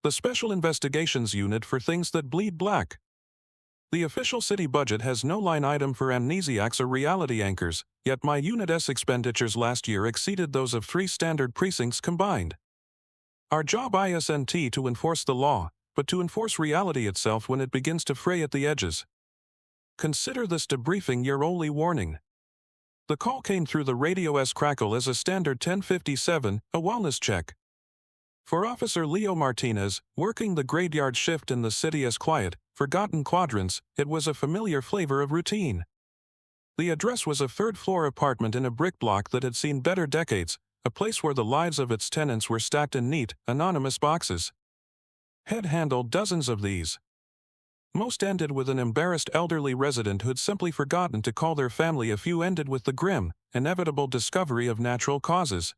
the Special Investigations Unit for things that bleed black. The official city budget has no line item for amnesiacs or reality anchors, yet my Unit's expenditures last year exceeded those of 3 standard precincts combined. Our job isn't to enforce the law, but to enforce reality itself when it begins to fray at the edges. Consider this debriefing your only warning. The call came through the radio's crackle as a standard 1057, a wellness check. For Officer Leo Martinez, working the graveyard shift in the city as quiet, forgotten quadrants, it was a familiar flavor of routine. The address was a third-floor apartment in a brick block that had seen better decades, a place where the lives of its tenants were stacked in neat, anonymous boxes. Head handled dozens of these. Most ended with an embarrassed elderly resident who'd simply forgotten to call their family. A few ended with the grim, inevitable discovery of natural causes.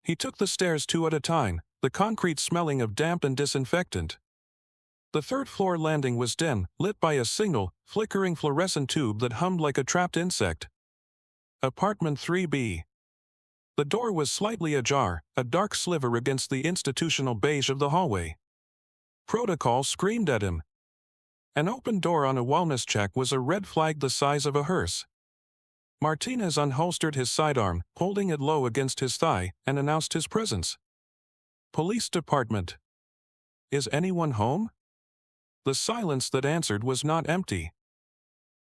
He took the stairs 2 at a time, the concrete smelling of damp and disinfectant. The third-floor landing was dim, lit by a single, flickering fluorescent tube that hummed like a trapped insect. Apartment 3B. The door was slightly ajar, a dark sliver against the institutional beige of the hallway. Protocol screamed at him. An open door on a wellness check was a red flag the size of a hearse. Martinez unholstered his sidearm, holding it low against his thigh, and announced his presence. Police department. Is anyone home? The silence that answered was not empty.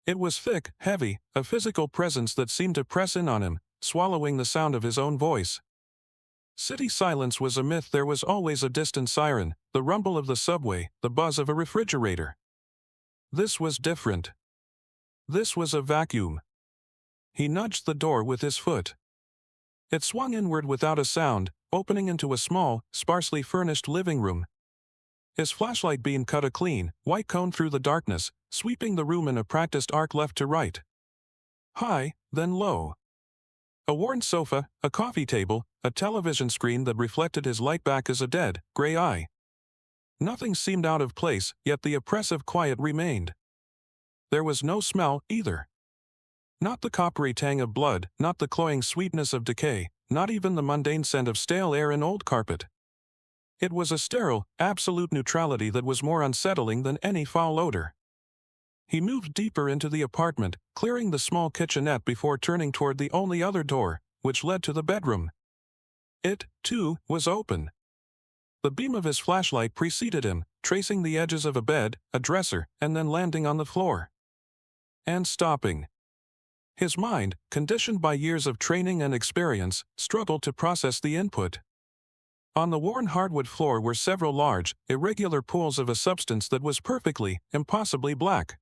It was thick, heavy, a physical presence that seemed to press in on him, swallowing the sound of his own voice. City silence was a myth. There was always a distant siren, the rumble of the subway, the buzz of a refrigerator. This was different. This was a vacuum. He nudged the door with his foot. It swung inward without a sound, opening into a small, sparsely furnished living room. His flashlight beam cut a clean, white cone through the darkness, sweeping the room in a practiced arc left to right. High, then low. A worn sofa, a coffee table, a television screen that reflected his light back as a dead, gray eye. Nothing seemed out of place, yet the oppressive quiet remained. There was no smell, either. Not the coppery tang of blood, not the cloying sweetness of decay, not even the mundane scent of stale air and old carpet. It was a sterile, absolute neutrality that was more unsettling than any foul odor. He moved deeper into the apartment, clearing the small kitchenette before turning toward the only other door, which led to the bedroom. It, too, was open. The beam of his flashlight preceded him, tracing the edges of a bed, a dresser, and then landing on the floor. And stopping. His mind, conditioned by years of training and experience, struggled to process the input. On the worn hardwood floor were several large, irregular pools of a substance that was perfectly, impossibly black.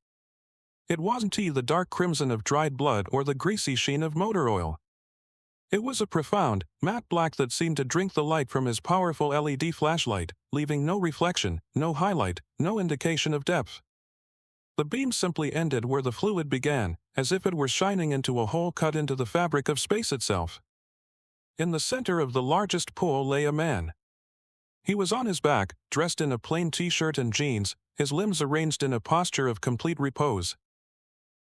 It wasn't the dark crimson of dried blood or the greasy sheen of motor oil. It was a profound, matte black that seemed to drink the light from his powerful LED flashlight, leaving no reflection, no highlight, no indication of depth. The beam simply ended where the fluid began, as if it were shining into a hole cut into the fabric of space itself. In the center of the largest pool lay a man. He was on his back, dressed in a plain t-shirt and jeans, his limbs arranged in a posture of complete repose.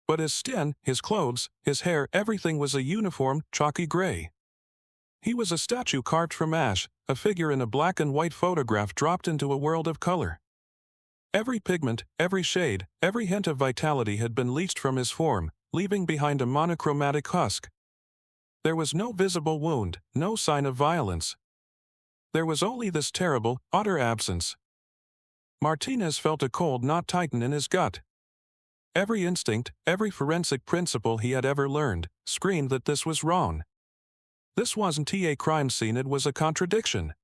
But his skin, his clothes, his hair, everything was a uniform, chalky gray. He was a statue carved from ash, a figure in a black and white photograph dropped into a world of color. Every pigment, every shade, every hint of vitality had been leached from his form, leaving behind a monochromatic husk. There was no visible wound, no sign of violence. There was only this terrible, utter absence. Martinez felt a cold knot tighten in his gut. Every instinct, every forensic principle he had ever learned, screamed that this was wrong. This wasn't a crime scene, it was a contradiction.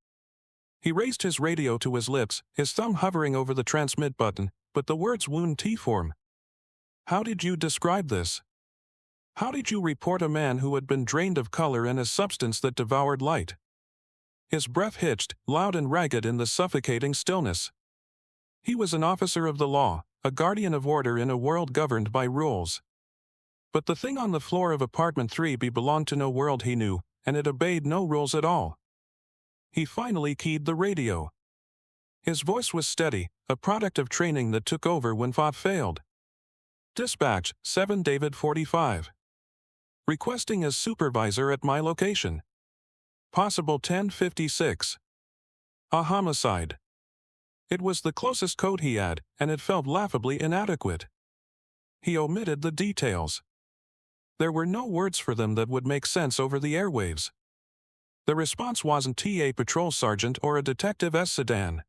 He raised his radio to his lips, his thumb hovering over the transmit button, but the words wound T-form. How did you describe this? How did you report a man who had been drained of color and a substance that devoured light? His breath hitched, loud and ragged in the suffocating stillness. He was an officer of the law, a guardian of order in a world governed by rules. But the thing on the floor of apartment 3B belonged to no world he knew, and it obeyed no rules at all. He finally keyed the radio. His voice was steady, a product of training that took over when thought failed. Dispatch, 7 David 45. Requesting as supervisor at my location. Possible 1056. A homicide. It was the closest code he had, and it felt laughably inadequate. He omitted the details. There were no words for them that would make sense over the airwaves. The response wasn't a patrol sergeant or a detective S sedan.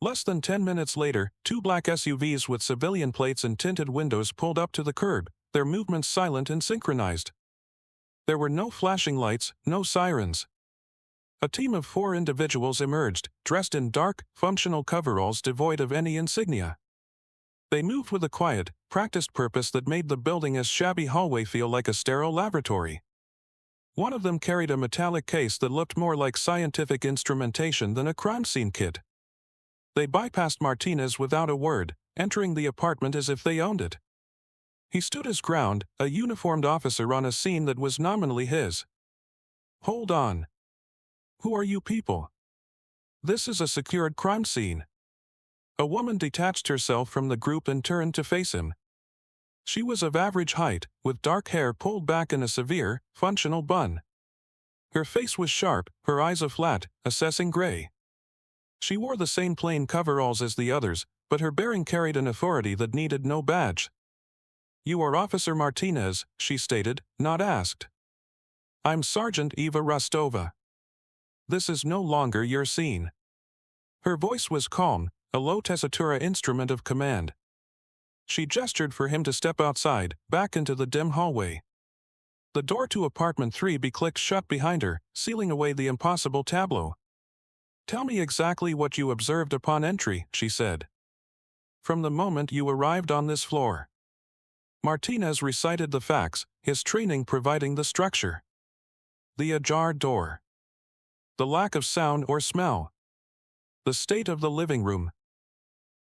Less than 10 minutes later, two black SUVs with civilian plates and tinted windows pulled up to the curb, their movements silent and synchronized. There were no flashing lights, no sirens. A team of 4 individuals emerged, dressed in dark, functional coveralls devoid of any insignia. They moved with a quiet, practiced purpose that made the building's shabby hallway feel like a sterile laboratory. One of them carried a metallic case that looked more like scientific instrumentation than a crime scene kit. They bypassed Martinez without a word, entering the apartment as if they owned it. He stood his ground, a uniformed officer on a scene that was nominally his. "Hold on. Who are you people? This is a secured crime scene." A woman detached herself from the group and turned to face him. She was of average height, with dark hair pulled back in a severe, functional bun. Her face was sharp, her eyes a flat, assessing gray. She wore the same plain coveralls as the others, but her bearing carried an authority that needed no badge. "You are Officer Martinez," she stated, not asked. "I'm Sergeant Eva Rostova. This is no longer your scene." Her voice was calm, a low tessitura instrument of command. She gestured for him to step outside, back into the dim hallway. The door to apartment 3B clicked shut behind her, sealing away the impossible tableau. "Tell me exactly what you observed upon entry," she said. "From the moment you arrived on this floor." Martinez recited the facts, his training providing the structure. The ajar door. The lack of sound or smell. The state of the living room.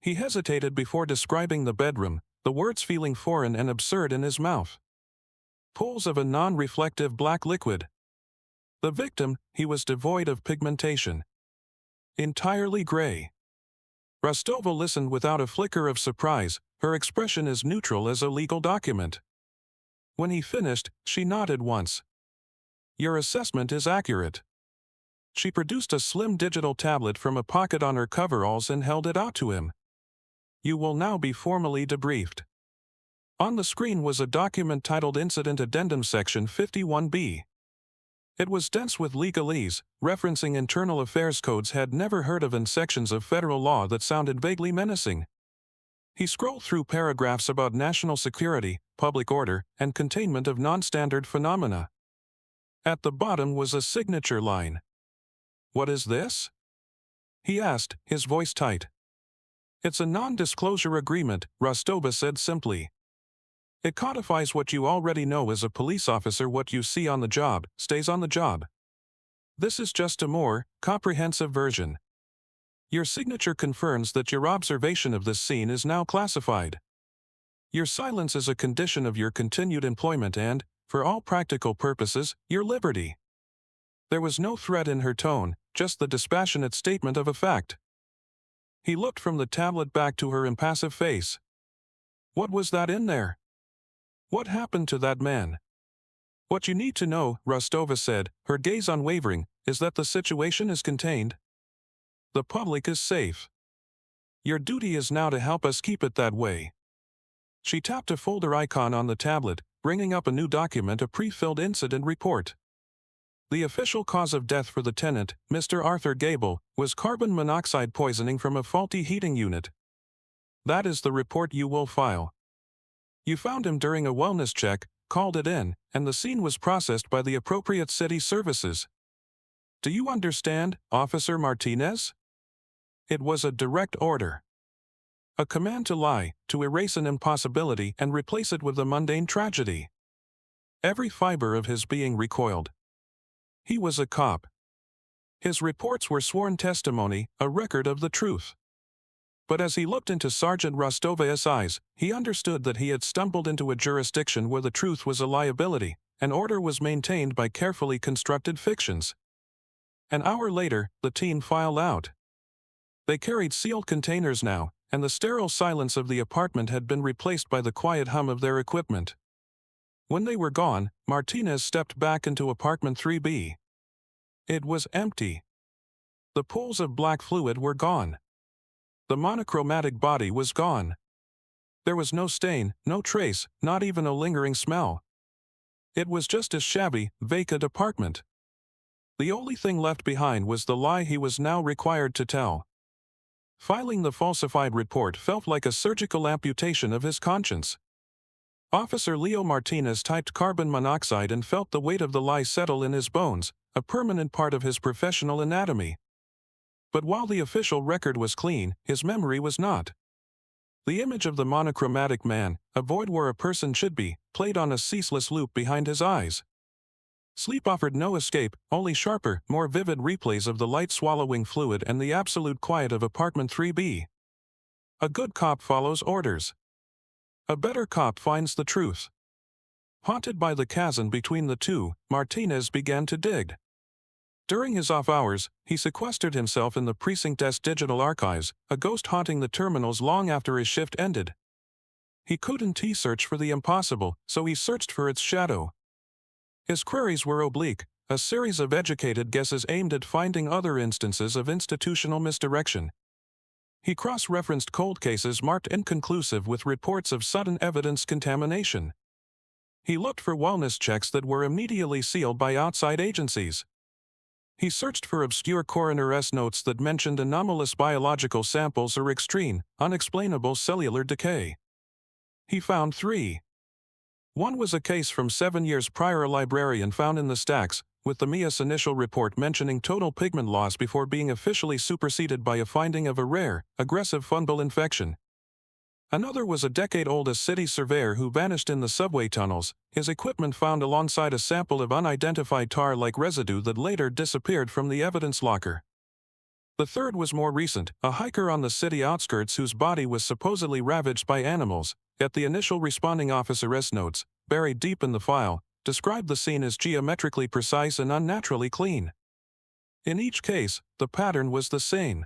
He hesitated before describing the bedroom, the words feeling foreign and absurd in his mouth. Pools of a non-reflective black liquid. The victim, he was devoid of pigmentation. Entirely gray. Rostova listened without a flicker of surprise, her expression as neutral as a legal document. When he finished, she nodded once. "Your assessment is accurate." She produced a slim digital tablet from a pocket on her coveralls and held it out to him. "You will now be formally debriefed." On the screen was a document titled Incident Addendum Section 51B. It was dense with legalese, referencing internal affairs codes had never heard of and sections of federal law that sounded vaguely menacing. He scrolled through paragraphs about national security, public order, and containment of non-standard phenomena. At the bottom was a signature line. "What is this?" he asked, his voice tight. "It's a non-disclosure agreement," Rostova said simply. "It codifies what you already know as a police officer. What you see on the job stays on the job. This is just a more comprehensive version. Your signature confirms that your observation of this scene is now classified. Your silence is a condition of your continued employment and, for all practical purposes, your liberty." There was no threat in her tone, just the dispassionate statement of a fact. He looked from the tablet back to her impassive face. "What was that in there? What happened to that man?" "What you need to know," Rostova said, her gaze unwavering, "is that the situation is contained. The public is safe. Your duty is now to help us keep it that way." She tapped a folder icon on the tablet, bringing up a new document, a pre-filled incident report. The official cause of death for the tenant, Mr. Arthur Gable, was carbon monoxide poisoning from a faulty heating unit. That is the report you will file. You found him during a wellness check, called it in, and the scene was processed by the appropriate city services. Do you understand, Officer Martinez? It was a direct order. A command to lie, to erase an impossibility and replace it with a mundane tragedy. Every fiber of his being recoiled. He was a cop. His reports were sworn testimony, a record of the truth. But as he looked into Sergeant Rostova's eyes, he understood that he had stumbled into a jurisdiction where the truth was a liability, and order was maintained by carefully constructed fictions. An hour later, the team filed out. They carried sealed containers now, and the sterile silence of the apartment had been replaced by the quiet hum of their equipment. When they were gone, Martinez stepped back into apartment 3B. It was empty. The pools of black fluid were gone. The monochromatic body was gone. There was no stain, no trace, not even a lingering smell. It was just a shabby, vacant apartment. The only thing left behind was the lie he was now required to tell. Filing the falsified report felt like a surgical amputation of his conscience. Officer Leo Martinez typed carbon monoxide and felt the weight of the lie settle in his bones, a permanent part of his professional anatomy. But while the official record was clean, his memory was not. The image of the monochromatic man, a void where a person should be, played on a ceaseless loop behind his eyes. Sleep offered no escape, only sharper, more vivid replays of the light-swallowing fluid and the absolute quiet of apartment 3B. A good cop follows orders. A better cop finds the truth. Haunted by the chasm between the two, Martinez began to dig. During his off hours, he sequestered himself in the precinct's digital archives, a ghost haunting the terminals long after his shift ended. He couldn't search for the impossible, so he searched for its shadow. His queries were oblique, a series of educated guesses aimed at finding other instances of institutional misdirection. He cross-referenced cold cases marked inconclusive with reports of sudden evidence contamination. He looked for wellness checks that were immediately sealed by outside agencies. He searched for obscure coroner's notes that mentioned anomalous biological samples or extreme, unexplainable cellular decay. He found 3. One was a case from 7 years prior. A librarian found in the stacks, with the MIA's initial report mentioning total pigment loss before being officially superseded by a finding of a rare, aggressive fungal infection. Another was a decade-old city surveyor who vanished in the subway tunnels, his equipment found alongside a sample of unidentified tar-like residue that later disappeared from the evidence locker. The third was more recent, a hiker on the city outskirts whose body was supposedly ravaged by animals, yet the initial responding officer's notes, buried deep in the file, described the scene as geometrically precise and unnaturally clean. In each case, the pattern was the same.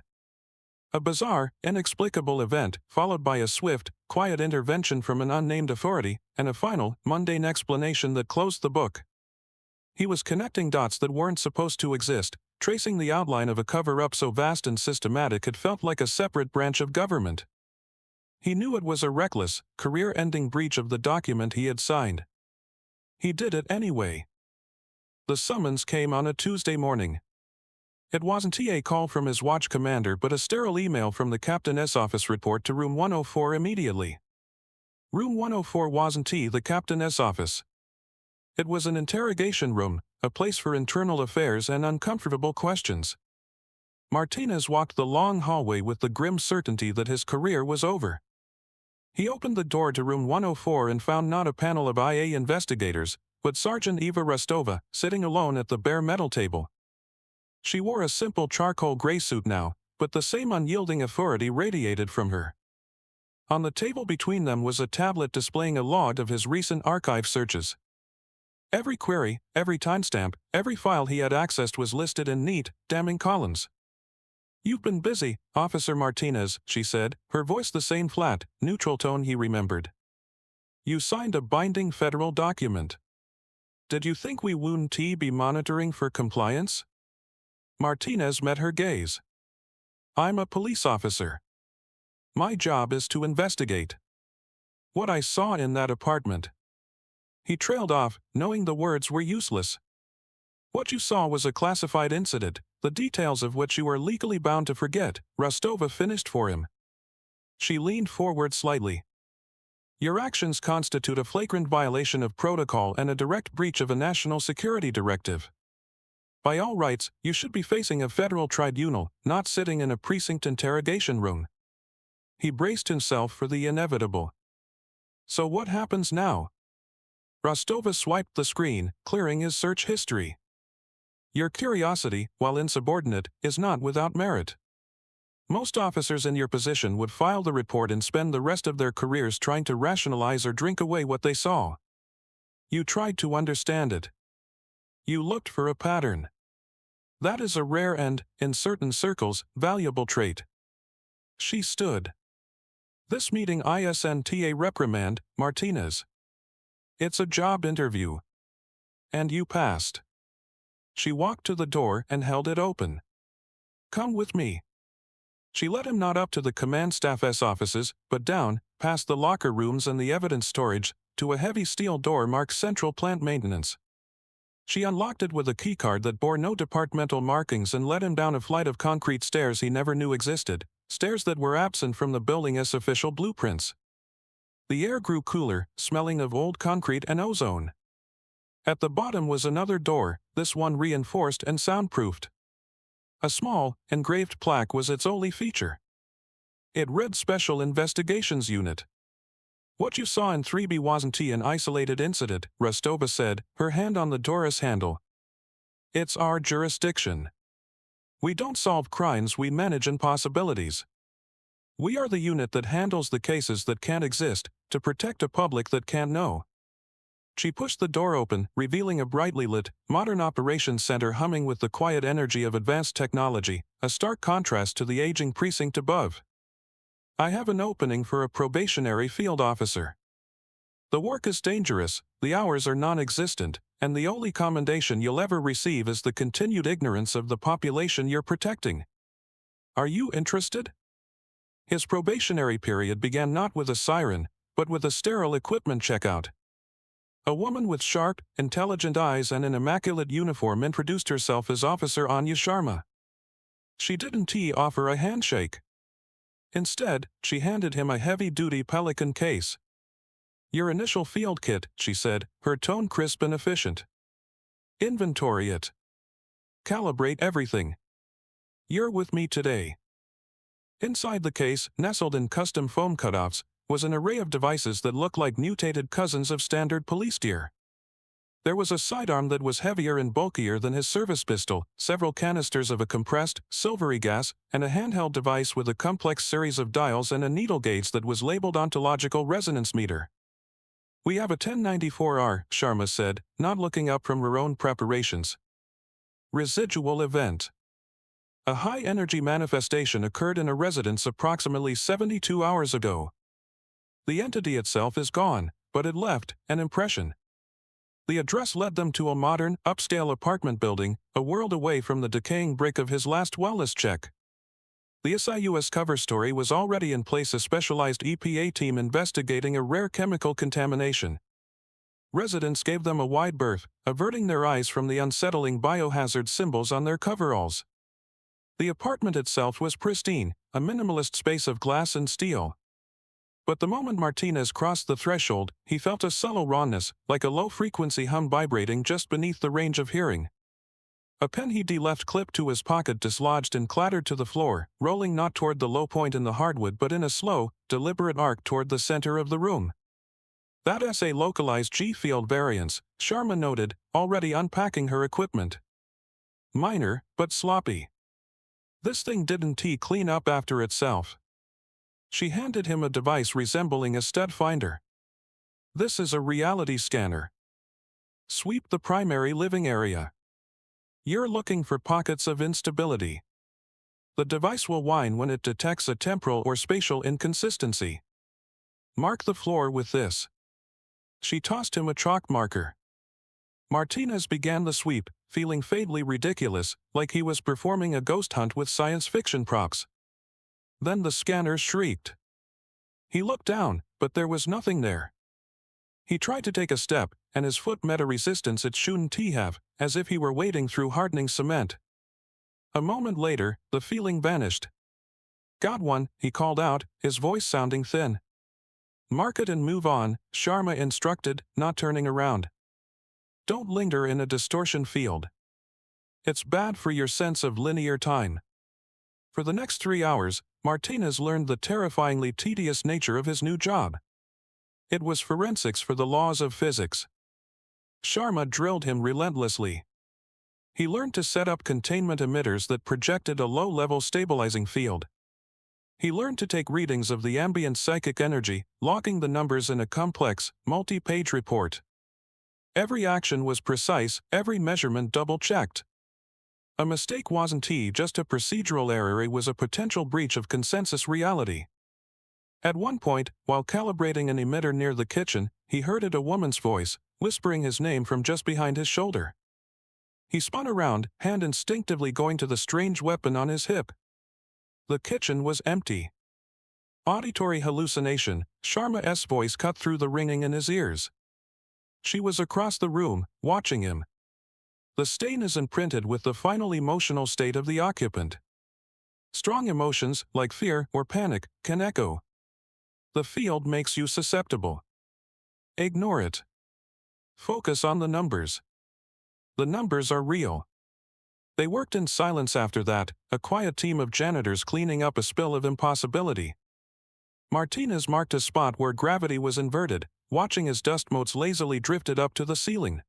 A bizarre, inexplicable event, followed by a swift, quiet intervention from an unnamed authority, and a final, mundane explanation that closed the book. He was connecting dots that weren't supposed to exist, tracing the outline of a cover-up so vast and systematic it felt like a separate branch of government. He knew it was a reckless, career-ending breach of the document he had signed. He did it anyway. The summons came on a Tuesday morning. It wasn't a call from his watch commander but a sterile email from the captain's office. Report to room 104 immediately. Room 104 wasn't the captain's office. It was an interrogation room, a place for internal affairs and uncomfortable questions. Martinez walked the long hallway with the grim certainty that his career was over. He opened the door to room 104 and found not a panel of IA investigators, but Sergeant Eva Rostova, sitting alone at the bare metal table. She wore a simple charcoal gray suit now, but the same unyielding authority radiated from her. On the table between them was a tablet displaying a log of his recent archive searches. Every query, every timestamp, every file he had accessed was listed in neat, damning columns. "You've been busy, Officer Martinez," she said, her voice the same flat, neutral tone he remembered. "You signed a binding federal document. Did you think we wouldn't be monitoring for compliance?" Martinez met her gaze. "I'm a police officer. My job is to investigate. What I saw in that apartment." He trailed off, knowing the words were useless. "What you saw was a classified incident, the details of which you are legally bound to forget," Rostova finished for him. She leaned forward slightly. "Your actions constitute a flagrant violation of protocol and a direct breach of a national security directive. By all rights, you should be facing a federal tribunal, not sitting in a precinct interrogation room." He braced himself for the inevitable. "So what happens now?" Rostova swiped the screen, clearing his search history. "Your curiosity, while insubordinate, is not without merit. Most officers in your position would file the report and spend the rest of their careers trying to rationalize or drink away what they saw. You tried to understand it. You looked for a pattern. That is a rare and, in certain circles, valuable trait." She stood. "This meeting isn't a reprimand, Martinez. It's a job interview. And you passed." She walked to the door and held it open. "Come with me." She led him not up to the command staff's offices, but down, past the locker rooms and the evidence storage, to a heavy steel door marked Central Plant Maintenance. She unlocked it with a keycard that bore no departmental markings and led him down a flight of concrete stairs he never knew existed, stairs that were absent from the building's official blueprints. The air grew cooler, smelling of old concrete and ozone. At the bottom was another door, this one reinforced and soundproofed. A small, engraved plaque was its only feature. It read Special Investigations Unit. "What you saw in 3B wasn't an isolated incident," Rostova said, her hand on the door's handle. "It's our jurisdiction. We don't solve crimes, we manage impossibilities. We are the unit that handles the cases that can't exist, to protect a public that can't know." She pushed the door open, revealing a brightly lit, modern operations center humming with the quiet energy of advanced technology, a stark contrast to the aging precinct above. "I have an opening for a probationary field officer. The work is dangerous, the hours are non-existent, and the only commendation you'll ever receive is the continued ignorance of the population you're protecting. Are you interested?" His probationary period began not with a siren, but with a sterile equipment checkout. A woman with sharp, intelligent eyes and an immaculate uniform introduced herself as Officer Anya Sharma. She didn't offer a handshake. Instead, she handed him a heavy-duty Pelican case. "Your initial field kit," she said, her tone crisp and efficient. "Inventory it. Calibrate everything. You're with me today." Inside the case, nestled in custom foam cutoffs, was an array of devices that looked like mutated cousins of standard police gear. There was a sidearm that was heavier and bulkier than his service pistol, several canisters of a compressed, silvery gas, and a handheld device with a complex series of dials and a needle gauge that was labeled ontological resonance meter. "We have a 1094R, Sharma said, not looking up from her own preparations. "Residual event. A high-energy manifestation occurred in a residence approximately 72 hours ago. The entity itself is gone, but it left an impression. The address led them to a modern, upscale apartment building, a world away from the decaying brick of his last wellness check. The SIUS cover story was already in place, a specialized EPA team investigating a rare chemical contamination. Residents gave them a wide berth, averting their eyes from the unsettling biohazard symbols on their coveralls. The apartment itself was pristine, a minimalist space of glass and steel. But the moment Martinez crossed the threshold, he felt a subtle rawness, like a low-frequency hum vibrating just beneath the range of hearing. A pen he'd left clipped to his pocket dislodged and clattered to the floor, rolling not toward the low point in the hardwood but in a slow, deliberate arc toward the center of the room. "That's a localized G-field variance," Sharma noted, already unpacking her equipment. "Minor, but sloppy. This thing didn't clean up after itself." She handed him a device resembling a stud finder. "This is a reality scanner. Sweep the primary living area. You're looking for pockets of instability. The device will whine when it detects a temporal or spatial inconsistency. Mark the floor with this." She tossed him a chalk marker. Martinez began the sweep, feeling faintly ridiculous, like he was performing a ghost hunt with science fiction props. Then the scanner shrieked. He looked down, but there was nothing there. He tried to take a step, and his foot met a resistance it shouldn't have, as if he were wading through hardening cement. A moment later, the feeling vanished. "Got one," he called out, his voice sounding thin. "Mark it and move on," Sharma instructed, not turning around. "Don't linger in a distortion field. It's bad for your sense of linear time." For the next 3 hours, Martinez learned the terrifyingly tedious nature of his new job. It was forensics for the laws of physics. Sharma drilled him relentlessly. He learned to set up containment emitters that projected a low-level stabilizing field. He learned to take readings of the ambient psychic energy, logging the numbers in a complex, multi-page report. Every action was precise, every measurement double-checked. A mistake wasn't just a procedural error, it was a potential breach of consensus reality. At one point, while calibrating an emitter near the kitchen, he heard a woman's voice, whispering his name from just behind his shoulder. He spun around, hand instinctively going to the strange weapon on his hip. The kitchen was empty. Auditory hallucination, Sharma's voice cut through the ringing in his ears. She was across the room, watching him. The stain is imprinted with the final emotional state of the occupant. Strong emotions, like fear or panic, can echo. The field makes you susceptible. Ignore it. Focus on the numbers. The numbers are real. They worked in silence after that, a quiet team of janitors cleaning up a spill of impossibility. Martinez marked a spot where gravity was inverted, watching as dust motes lazily drifted up to the ceiling.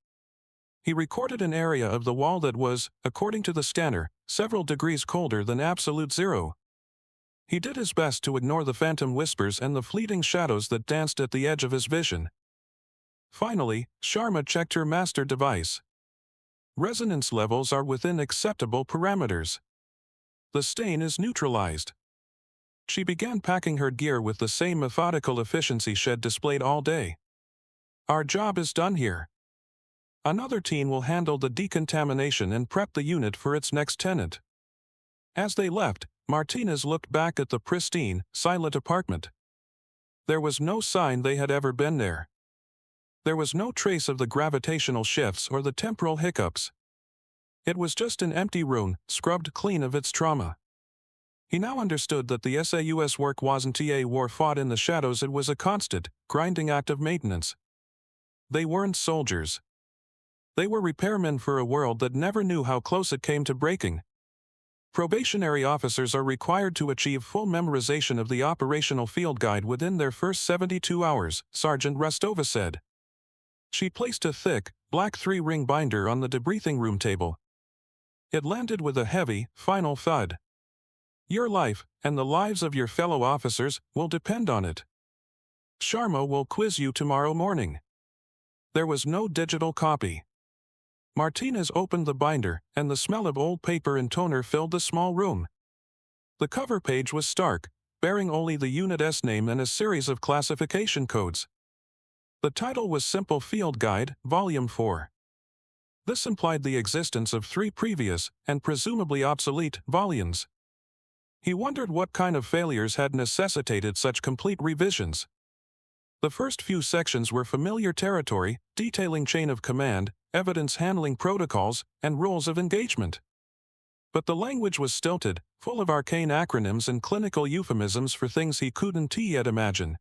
He recorded an area of the wall that was, according to the scanner, several degrees colder than absolute zero. He did his best to ignore the phantom whispers and the fleeting shadows that danced at the edge of his vision. Finally, Sharma checked her master device. Resonance levels are within acceptable parameters. The stain is neutralized. She began packing her gear with the same methodical efficiency she'd displayed all day. Our job is done here. Another team will handle the decontamination and prep the unit for its next tenant. As they left, Martinez looked back at the pristine, silent apartment. There was no sign they had ever been there. There was no trace of the gravitational shifts or the temporal hiccups. It was just an empty room, scrubbed clean of its trauma. He now understood that the SAU's work wasn't a war fought in the shadows, it was a constant, grinding act of maintenance. They weren't soldiers. They were repairmen for a world that never knew how close it came to breaking. Probationary officers are required to achieve full memorization of the operational field guide within their first 72 hours, Sergeant Rostova said. She placed a thick, black 3-ring binder on the debriefing room table. It landed with a heavy, final thud. Your life, and the lives of your fellow officers, will depend on it. Sharma will quiz you tomorrow morning. There was no digital copy. Martinez opened the binder, and the smell of old paper and toner filled the small room. The cover page was stark, bearing only the unit's name and a series of classification codes. The title was Simple Field Guide, Volume 4. This implied the existence of 3 previous, and presumably obsolete, volumes. He wondered what kind of failures had necessitated such complete revisions. The first few sections were familiar territory, detailing chain of command, evidence handling protocols, and rules of engagement. But the language was stilted, full of arcane acronyms and clinical euphemisms for things he couldn't yet imagine.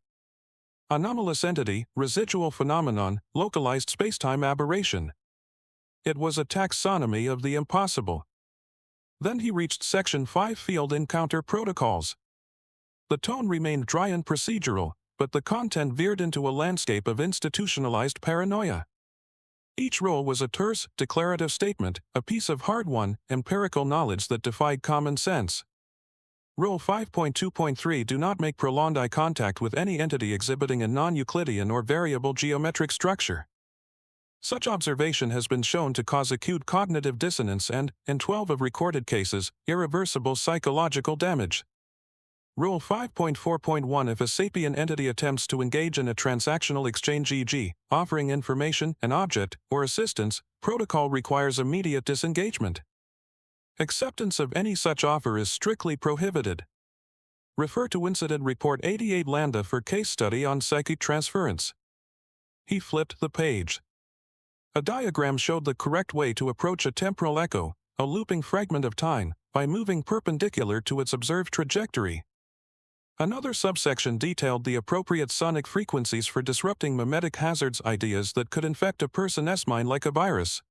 Anomalous entity, residual phenomenon, localized spacetime aberration. It was a taxonomy of the impossible. Then he reached Section 5 Field Encounter Protocols. The tone remained dry and procedural, but the content veered into a landscape of institutionalized paranoia. Each rule was a terse, declarative statement, a piece of hard-won, empirical knowledge that defied common sense. Rule 5.2.3 Do not make prolonged eye contact with any entity exhibiting a non-Euclidean or variable geometric structure. Such observation has been shown to cause acute cognitive dissonance and, in 12 of recorded cases, irreversible psychological damage. Rule 5.4.1 If a sapient entity attempts to engage in a transactional exchange, e.g., offering information, an object, or assistance, protocol requires immediate disengagement. Acceptance of any such offer is strictly prohibited. Refer to Incident Report 88 Lambda for case study on psychic transference. He flipped the page. A diagram showed the correct way to approach a temporal echo, a looping fragment of time, by moving perpendicular to its observed trajectory. Another subsection detailed the appropriate sonic frequencies for disrupting mimetic hazards, ideas that could infect a person's mind like a virus.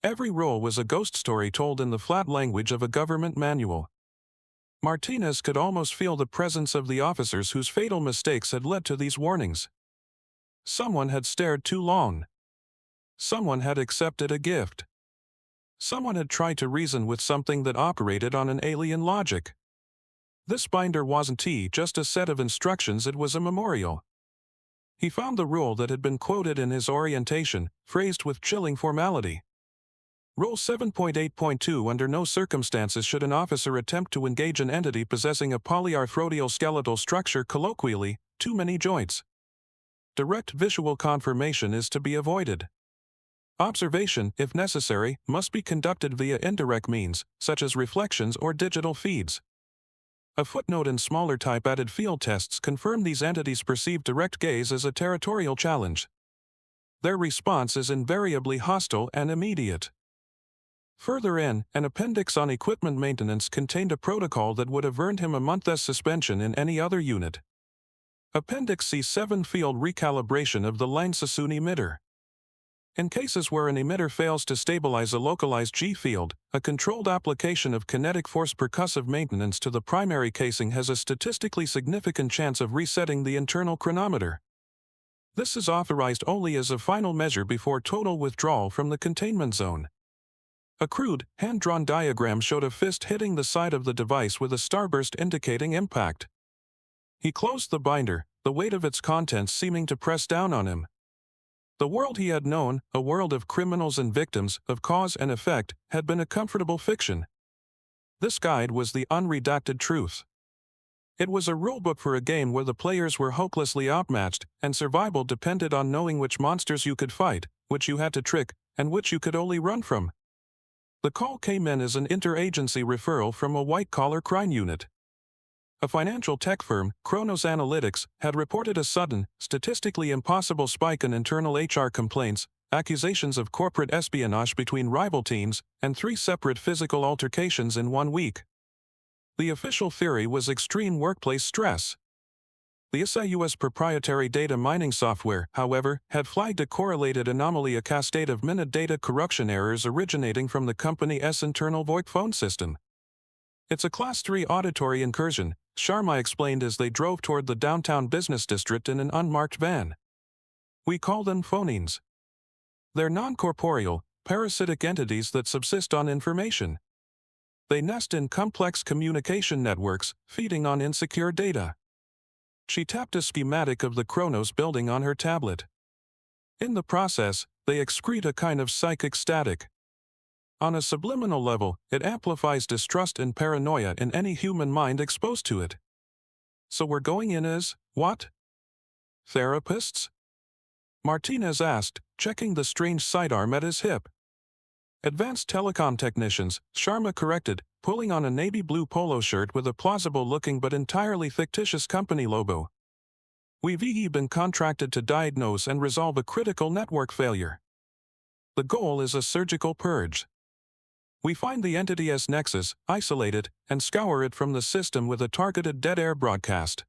Every rule was a ghost story told in the flat language of a government manual. Martinez could almost feel the presence of the officers whose fatal mistakes had led to these warnings. Someone had stared too long. Someone had accepted a gift. Someone had tried to reason with something that operated on an alien logic. This binder wasn't just a set of instructions, it was a memorial. He found the rule that had been quoted in his orientation, phrased with chilling formality. Rule 7.8.2 Under no circumstances should an officer attempt to engage an entity possessing a polyarthroidal skeletal structure, colloquially, too many joints. Direct visual confirmation is to be avoided. Observation, if necessary, must be conducted via indirect means, such as reflections or digital feeds. A footnote in smaller type added field tests confirm these entities perceive direct gaze as a territorial challenge. Their response is invariably hostile and immediate. Further in, an appendix on equipment maintenance contained a protocol that would have earned him a month's suspension in any other unit. Appendix C7 Field recalibration of the Lang-Sassoon emitter. In cases where an emitter fails to stabilize a localized G field, a controlled application of kinetic force percussive maintenance to the primary casing has a statistically significant chance of resetting the internal chronometer. This is authorized only as a final measure before total withdrawal from the containment zone. A crude, hand-drawn diagram showed a fist hitting the side of the device with a starburst indicating impact. He closed the binder, the weight of its contents seeming to press down on him. The world he had known, a world of criminals and victims, of cause and effect, had been a comfortable fiction. This guide was the unredacted truth. It was a rulebook for a game where the players were hopelessly outmatched, and survival depended on knowing which monsters you could fight, which you had to trick, and which you could only run from. The call came in as an interagency referral from a white-collar crime unit. A financial tech firm, Kronos Analytics, had reported a sudden, statistically impossible spike in internal HR complaints, accusations of corporate espionage between rival teams, and 3 separate physical altercations in 1 week. The official theory was extreme workplace stress. The SIU's proprietary data mining software, however, had flagged a correlated anomaly, a cascade of minute data corruption errors originating from the company's internal VoIP phone system. "It's a Class 3 auditory incursion," Sharma explained as they drove toward the downtown business district in an unmarked van. "We call them phonemes. They're non-corporeal, parasitic entities that subsist on information. They nest in complex communication networks, feeding on insecure data." She tapped a schematic of the Kronos building on her tablet. "In the process, they excrete a kind of psychic static. On a subliminal level, it amplifies distrust and paranoia in any human mind exposed to it." "So we're going in as, what? Therapists?" Martinez asked, checking the strange sidearm at his hip. "Advanced telecom technicians," Sharma corrected, pulling on a navy blue polo shirt with a plausible-looking but entirely fictitious company logo. "We've been contracted to diagnose and resolve a critical network failure. The goal is a surgical purge. We find the entity's nexus, isolate it, and scour it from the system with a targeted dead air broadcast."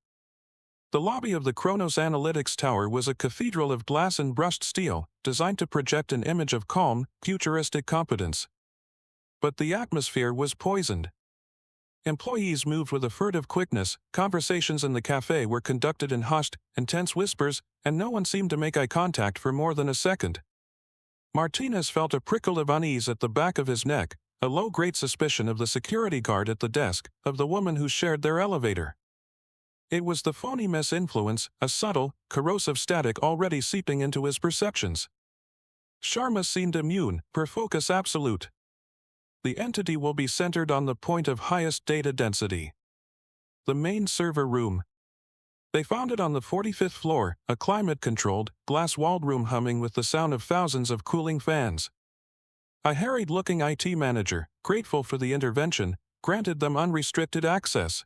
The lobby of the Kronos Analytics Tower was a cathedral of glass and brushed steel, designed to project an image of calm, futuristic competence. But the atmosphere was poisoned. Employees moved with a furtive quickness, conversations in the cafe were conducted in hushed, intense whispers, and no one seemed to make eye contact for more than a second. Martinez felt a prickle of unease at the back of his neck, a low-grade suspicion of the security guard at the desk, of the woman who shared their elevator. It was the Phonemes influence, a subtle, corrosive static already seeping into his perceptions. Sharma seemed immune, per focus absolute. The entity will be centered on the point of highest data density. The main server room. They found it on the 45th floor, a climate-controlled, glass-walled room humming with the sound of thousands of cooling fans. A harried-looking IT manager, grateful for the intervention, granted them unrestricted access.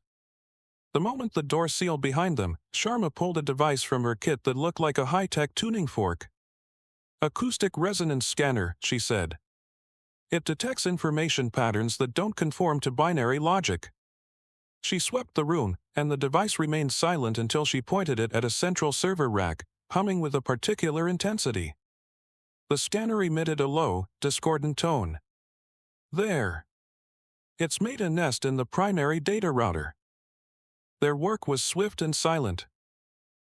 The moment the door sealed behind them, Sharma pulled a device from her kit that looked like a high-tech tuning fork. "Acoustic resonance scanner," she said. "It detects information patterns that don't conform to binary logic." She swept the room, and the device remained silent until she pointed it at a central server rack, humming with a particular intensity. The scanner emitted a low, discordant tone. "There. It's made a nest in the primary data router." Their work was swift and silent.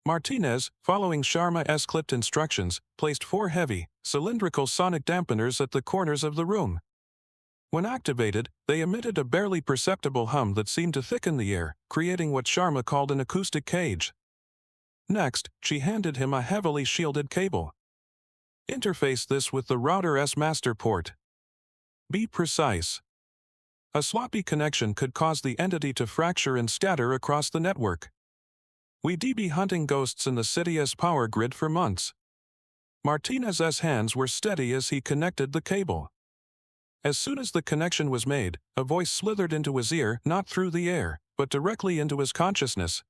Martinez, following Sharma's clipped instructions, placed 4 heavy, cylindrical sonic dampeners at the corners of the room. When activated, they emitted a barely perceptible hum that seemed to thicken the air, creating what Sharma called an acoustic cage. Next, she handed him a heavily shielded cable. "Interface this with the router's master port. Be precise." A sloppy connection could cause the entity to fracture and scatter across the network. "We'd be hunting ghosts in the city's power grid for months." Martinez's hands were steady as he connected the cable. As soon as the connection was made, a voice slithered into his ear, not through the air, but directly into his consciousness.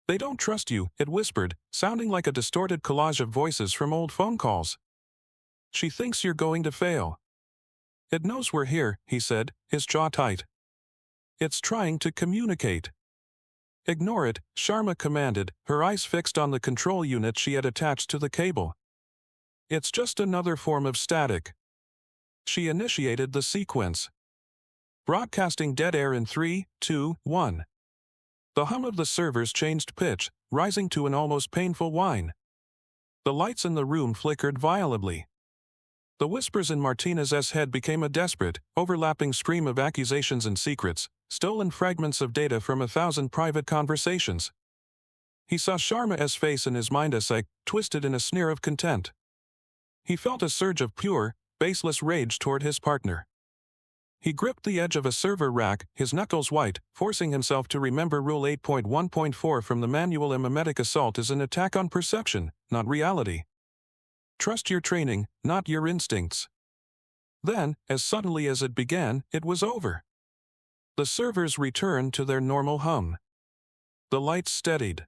"They don't trust you," it whispered, sounding like a distorted collage of voices from old phone calls. "She thinks you're going to fail." "It knows we're here," he said, his jaw tight. "It's trying to communicate." "Ignore it," Sharma commanded, her eyes fixed on the control unit she had attached to the cable. "It's just another form of static." She initiated the sequence. Broadcasting dead air in 3, 2, 1. The hum of the servers changed pitch, rising to an almost painful whine. The lights in the room flickered violently. The whispers in Martinez's head became a desperate, overlapping scream of accusations and secrets, stolen fragments of data from 1,000 private conversations. He saw Sharma's face in his mind as twisted in a sneer of contempt. He felt a surge of pure, baseless rage toward his partner. He gripped the edge of a server rack, his knuckles white, forcing himself to remember Rule 8.1.4 from the manual. A mimetic assault is an attack on perception, not reality. Trust your training, not your instincts. Then, as suddenly as it began, it was over. The servers returned to their normal hum. The lights steadied.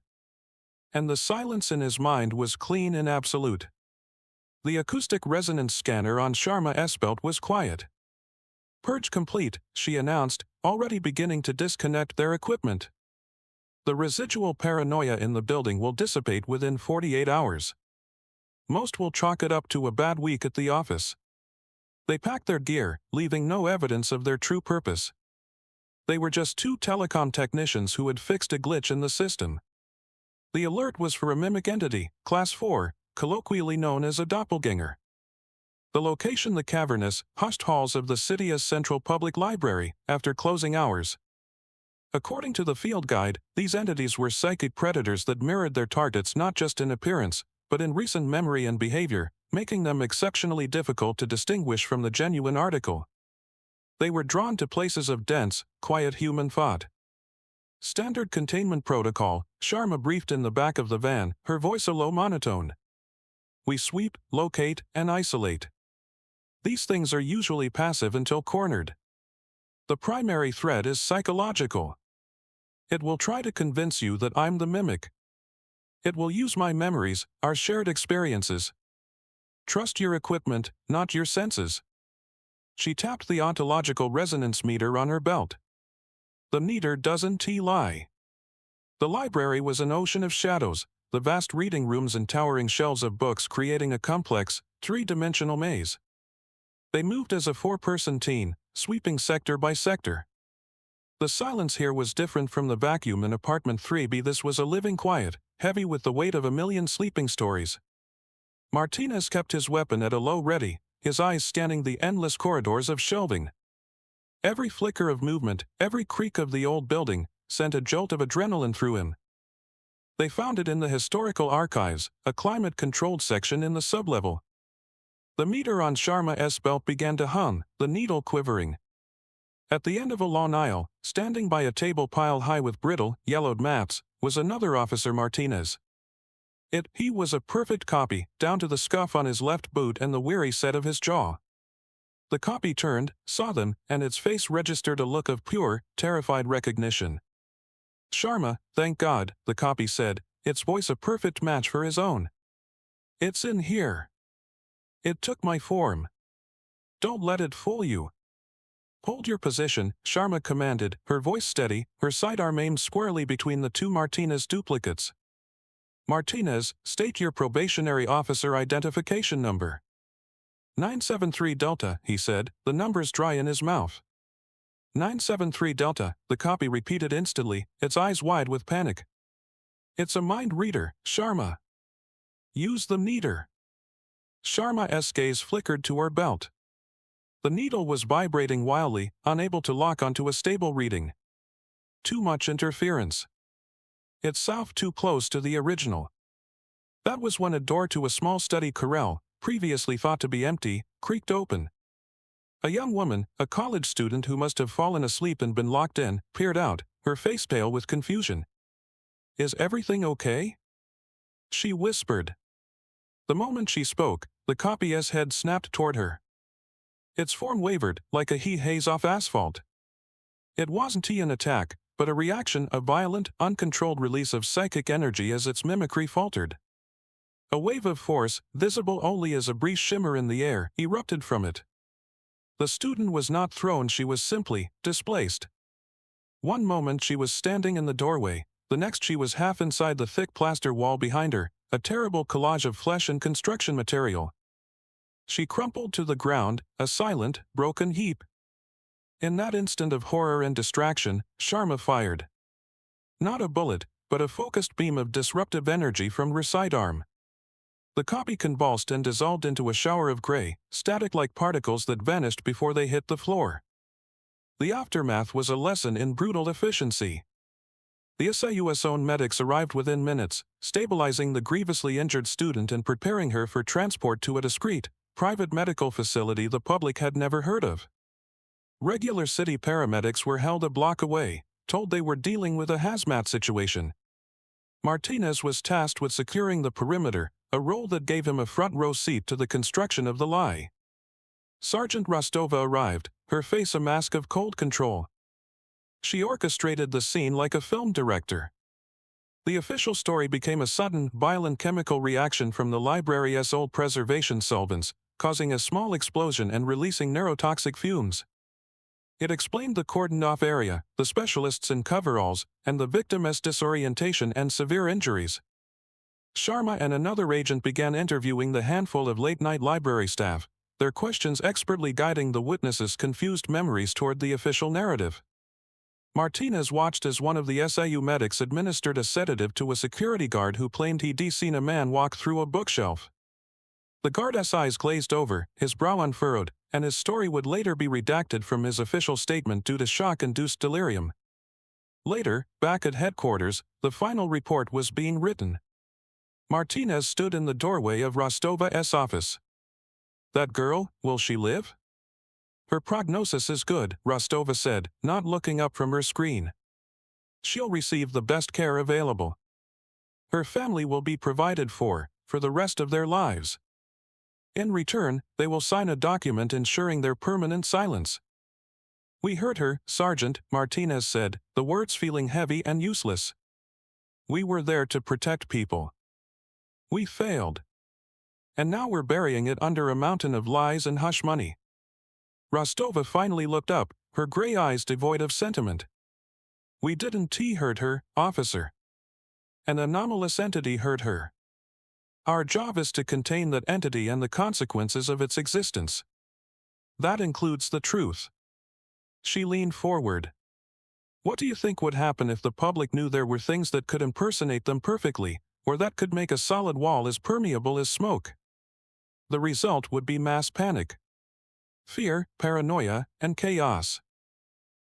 And the silence in his mind was clean and absolute. The acoustic resonance scanner on Sharma's belt was quiet. "Purge complete," she announced, already beginning to disconnect their equipment. "The residual paranoia in the building will dissipate within 48 hours. Most will chalk it up to a bad week at the office." They packed their gear, leaving no evidence of their true purpose. They were just two telecom technicians who had fixed a glitch in the system. The alert was for a mimic entity, Class 4, colloquially known as a doppelganger. The location: the cavernous, hushed halls of the city's central public library, after closing hours. According to the field guide, these entities were psychic predators that mirrored their targets not just in appearance, but in recent memory and behavior, making them exceptionally difficult to distinguish from the genuine article. They were drawn to places of dense, quiet human thought. "Standard containment protocol," Sharma briefed in the back of the van, her voice a low monotone. "We sweep, locate, and isolate. These things are usually passive until cornered. The primary threat is psychological. It will try to convince you that I'm the mimic. It will use my memories, our shared experiences. Trust your equipment, not your senses." She tapped the ontological resonance meter on her belt. The meter doesn't lie. The library was an ocean of shadows, the vast reading rooms and towering shelves of books creating a complex, three-dimensional maze. They moved as a four-person team, sweeping sector by sector. The silence here was different from the vacuum in apartment 3B. This was a living quiet, heavy with the weight of a million sleeping stories. Martinez kept his weapon at a low ready, his eyes scanning the endless corridors of shelving. Every flicker of movement, every creak of the old building, sent a jolt of adrenaline through him. They found it in the historical archives, a climate-controlled section in the sublevel. The meter on Sharma's belt began to hum, the needle quivering. At the end of a long aisle, standing by a table piled high with brittle, yellowed mats, was another Officer Martinez. He was a perfect copy, down to the scuff on his left boot and the weary set of his jaw. The copy turned, saw them, and its face registered a look of pure, terrified recognition. "Sharma, thank God," the copy said, its voice a perfect match for his own. "It's in here. It took my form. Don't let it fool you." "Hold your position," Sharma commanded, her voice steady, her sidearm aimed squarely between the two Martinez duplicates. "Martinez, state your probationary officer identification number." 973 Delta, he said, the numbers dry in his mouth. 973 Delta, the copy repeated instantly, its eyes wide with panic. "It's a mind reader, Sharma. Use the meter." Sharma's gaze flickered to her belt. The needle was vibrating wildly, unable to lock onto a stable reading. Too much interference. It's south too close to the original. That was when a door to a small study corral, previously thought to be empty, creaked open. A young woman, a college student who must have fallen asleep and been locked in, peered out, her face pale with confusion. "Is everything okay?" she whispered. The moment she spoke, the copy's head snapped toward her. Its form wavered, like a haze off asphalt. It wasn't an attack, but a reaction, a violent, uncontrolled release of psychic energy as its mimicry faltered. A wave of force, visible only as a brief shimmer in the air, erupted from it. The student was not thrown, she was simply displaced. One moment she was standing in the doorway, the next she was half inside the thick plaster wall behind her, a terrible collage of flesh and construction material. She crumpled to the ground, a silent, broken heap. In that instant of horror and distraction, Sharma fired. Not a bullet, but a focused beam of disruptive energy from her sidearm. The copy convulsed and dissolved into a shower of gray, static-like particles that vanished before they hit the floor. The aftermath was a lesson in brutal efficiency. The SIU's own medics arrived within minutes, stabilizing the grievously injured student and preparing her for transport to a discreet, private medical facility the public had never heard of. Regular city paramedics were held a block away, told they were dealing with a hazmat situation. Martinez was tasked with securing the perimeter, a role that gave him a front-row seat to the construction of the lie. Sergeant Rostova arrived, her face a mask of cold control. She orchestrated the scene like a film director. The official story became a sudden, violent chemical reaction from the library's old preservation solvents, causing a small explosion and releasing neurotoxic fumes. It explained the cordoned-off area, the specialists in coveralls, and the victim's disorientation and severe injuries. Sharma and another agent began interviewing the handful of late-night library staff, their questions expertly guiding the witnesses' confused memories toward the official narrative. Martinez watched as one of the SIU medics administered a sedative to a security guard who claimed he'd seen a man walk through a bookshelf. The guard's eyes glazed over, his brow unfurrowed, and his story would later be redacted from his official statement due to shock-induced delirium. Later, back at headquarters, the final report was being written. Martinez stood in the doorway of Rostova's office. "That girl, will she live?" "Her prognosis is good," Rostova said, not looking up from her screen. "She'll receive the best care available. Her family will be provided for the rest of their lives. In return, they will sign a document ensuring their permanent silence." "We heard her, Sergeant," Martinez said, the words feeling heavy and useless. "We were there to protect people. We failed. And now we're burying it under a mountain of lies and hush money." Rostova finally looked up, her gray eyes devoid of sentiment. "We didn't hurt her, officer. An anomalous entity hurt her. Our job is to contain that entity and the consequences of its existence. That includes the truth." She leaned forward. "What do you think would happen if the public knew there were things that could impersonate them perfectly, or that could make a solid wall as permeable as smoke? The result would be mass panic. Fear, paranoia, and chaos.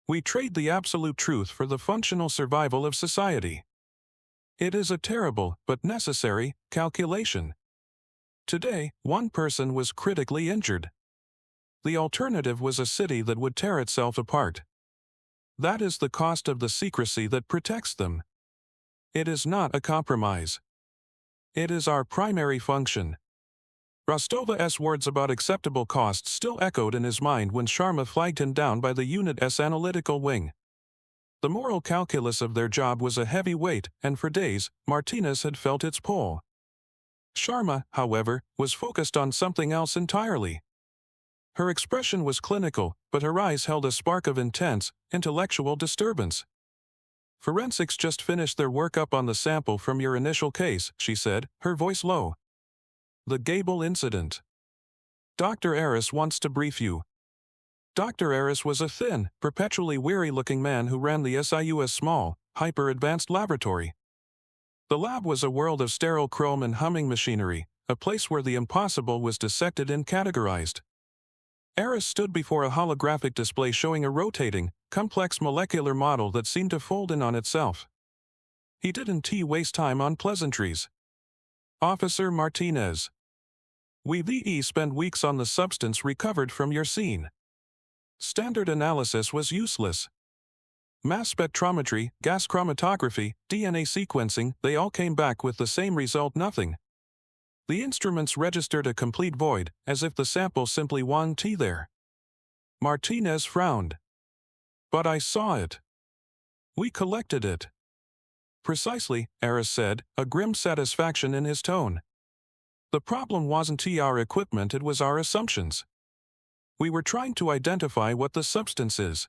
We trade the absolute truth for the functional survival of society. It is a terrible, but necessary, calculation. Today, one person was critically injured. The alternative was a city that would tear itself apart. That is the cost of the secrecy that protects them. It is not a compromise. It is our primary function." Rostova's words about acceptable costs still echoed in his mind when Sharma flagged him down by the unit's analytical wing. The moral calculus of their job was a heavy weight, and for days, Martinez had felt its pull. Sharma, however, was focused on something else entirely. Her expression was clinical, but her eyes held a spark of intense, intellectual disturbance. "Forensics just finished their workup on the sample from your initial case," she said, her voice low. "The Gable incident. Dr. Aris wants to brief you." Dr. Aris was a thin, perpetually weary-looking man who ran the SIU's small, hyper-advanced laboratory. The lab was a world of sterile chrome and humming machinery, a place where the impossible was dissected and categorized. Aris stood before a holographic display showing a rotating, complex molecular model that seemed to fold in on itself. He didn't waste time on pleasantries. "Officer Martinez, we've spent weeks on the substance recovered from your scene. Standard analysis was useless. Mass spectrometry, gas chromatography, DNA sequencing, they all came back with the same result: nothing. The instruments registered a complete void, as if the sample simply wasn't there. Martinez frowned. But I saw it. We collected it. Precisely, Eris said, a grim satisfaction in his tone. The problem wasn't our equipment, it was our assumptions. We were trying to identify what the substance is.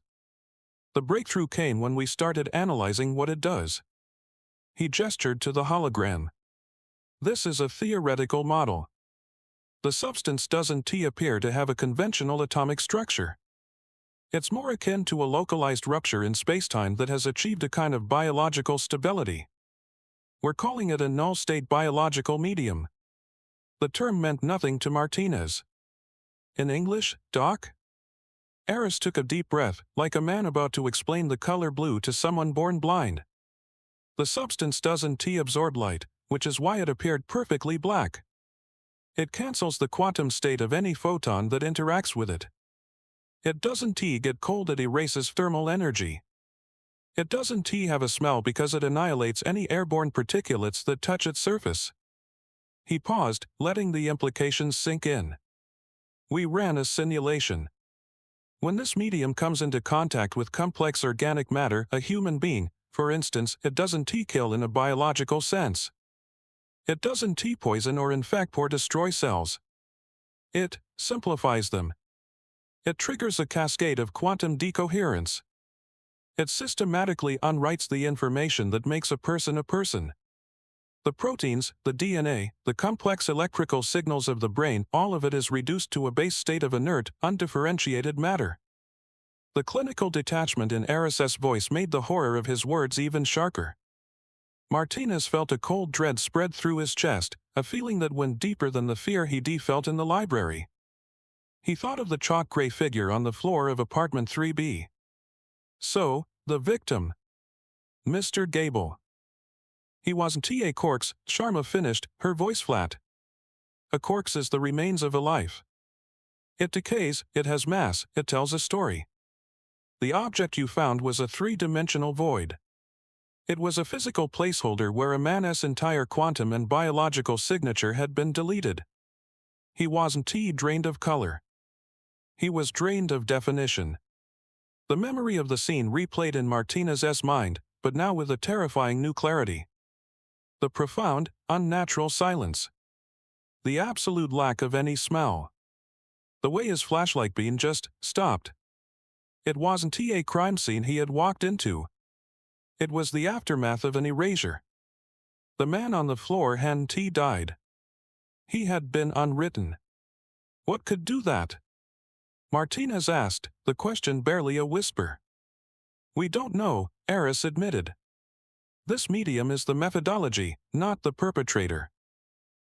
The breakthrough came when we started analyzing what it does. He gestured to the hologram. This is a theoretical model. The substance doesn't appear to have a conventional atomic structure. It's more akin to a localized rupture in spacetime that has achieved a kind of biological stability. We're calling it a null-state biological medium. The term meant nothing to Martinez. In English, Doc? Eris took a deep breath, like a man about to explain the color blue to someone born blind. The substance doesn't absorb light, which is why it appeared perfectly black. It cancels the quantum state of any photon that interacts with it. It doesn't get cold, it erases thermal energy. It doesn't have a smell because it annihilates any airborne particulates that touch its surface. He paused, letting the implications sink in. We ran a simulation. When this medium comes into contact with complex organic matter, a human being, for instance, it doesn't kill in a biological sense. It doesn't poison or infect or destroy cells. It simplifies them. It triggers a cascade of quantum decoherence. It systematically unwrites the information that makes a person a person. The proteins, the DNA, the complex electrical signals of the brain, all of it is reduced to a base state of inert, undifferentiated matter. The clinical detachment in Eris's voice made the horror of his words even sharper. Martinez felt a cold dread spread through his chest, a feeling that went deeper than the fear he felt in the library. He thought of the chalk-gray figure on the floor of apartment 3B. So, the victim. Mr. Gable. He wasn't a corpse, Sharma finished, her voice flat. A corpse is the remains of a life. It decays, it has mass, it tells a story. The object you found was a three-dimensional void. It was a physical placeholder where a man's entire quantum and biological signature had been deleted. He wasn't drained of color. He was drained of definition. The memory of the scene replayed in Martinez's mind, but now with a terrifying new clarity. The profound, unnatural silence. The absolute lack of any smell. The way his flashlight beam just stopped. It wasn't a crime scene he had walked into. It was the aftermath of an erasure. The man on the floor hadn't died. He had been unwritten. What could do that? Martinez asked, the question barely a whisper. We don't know, Eris admitted. This medium is the methodology, not the perpetrator.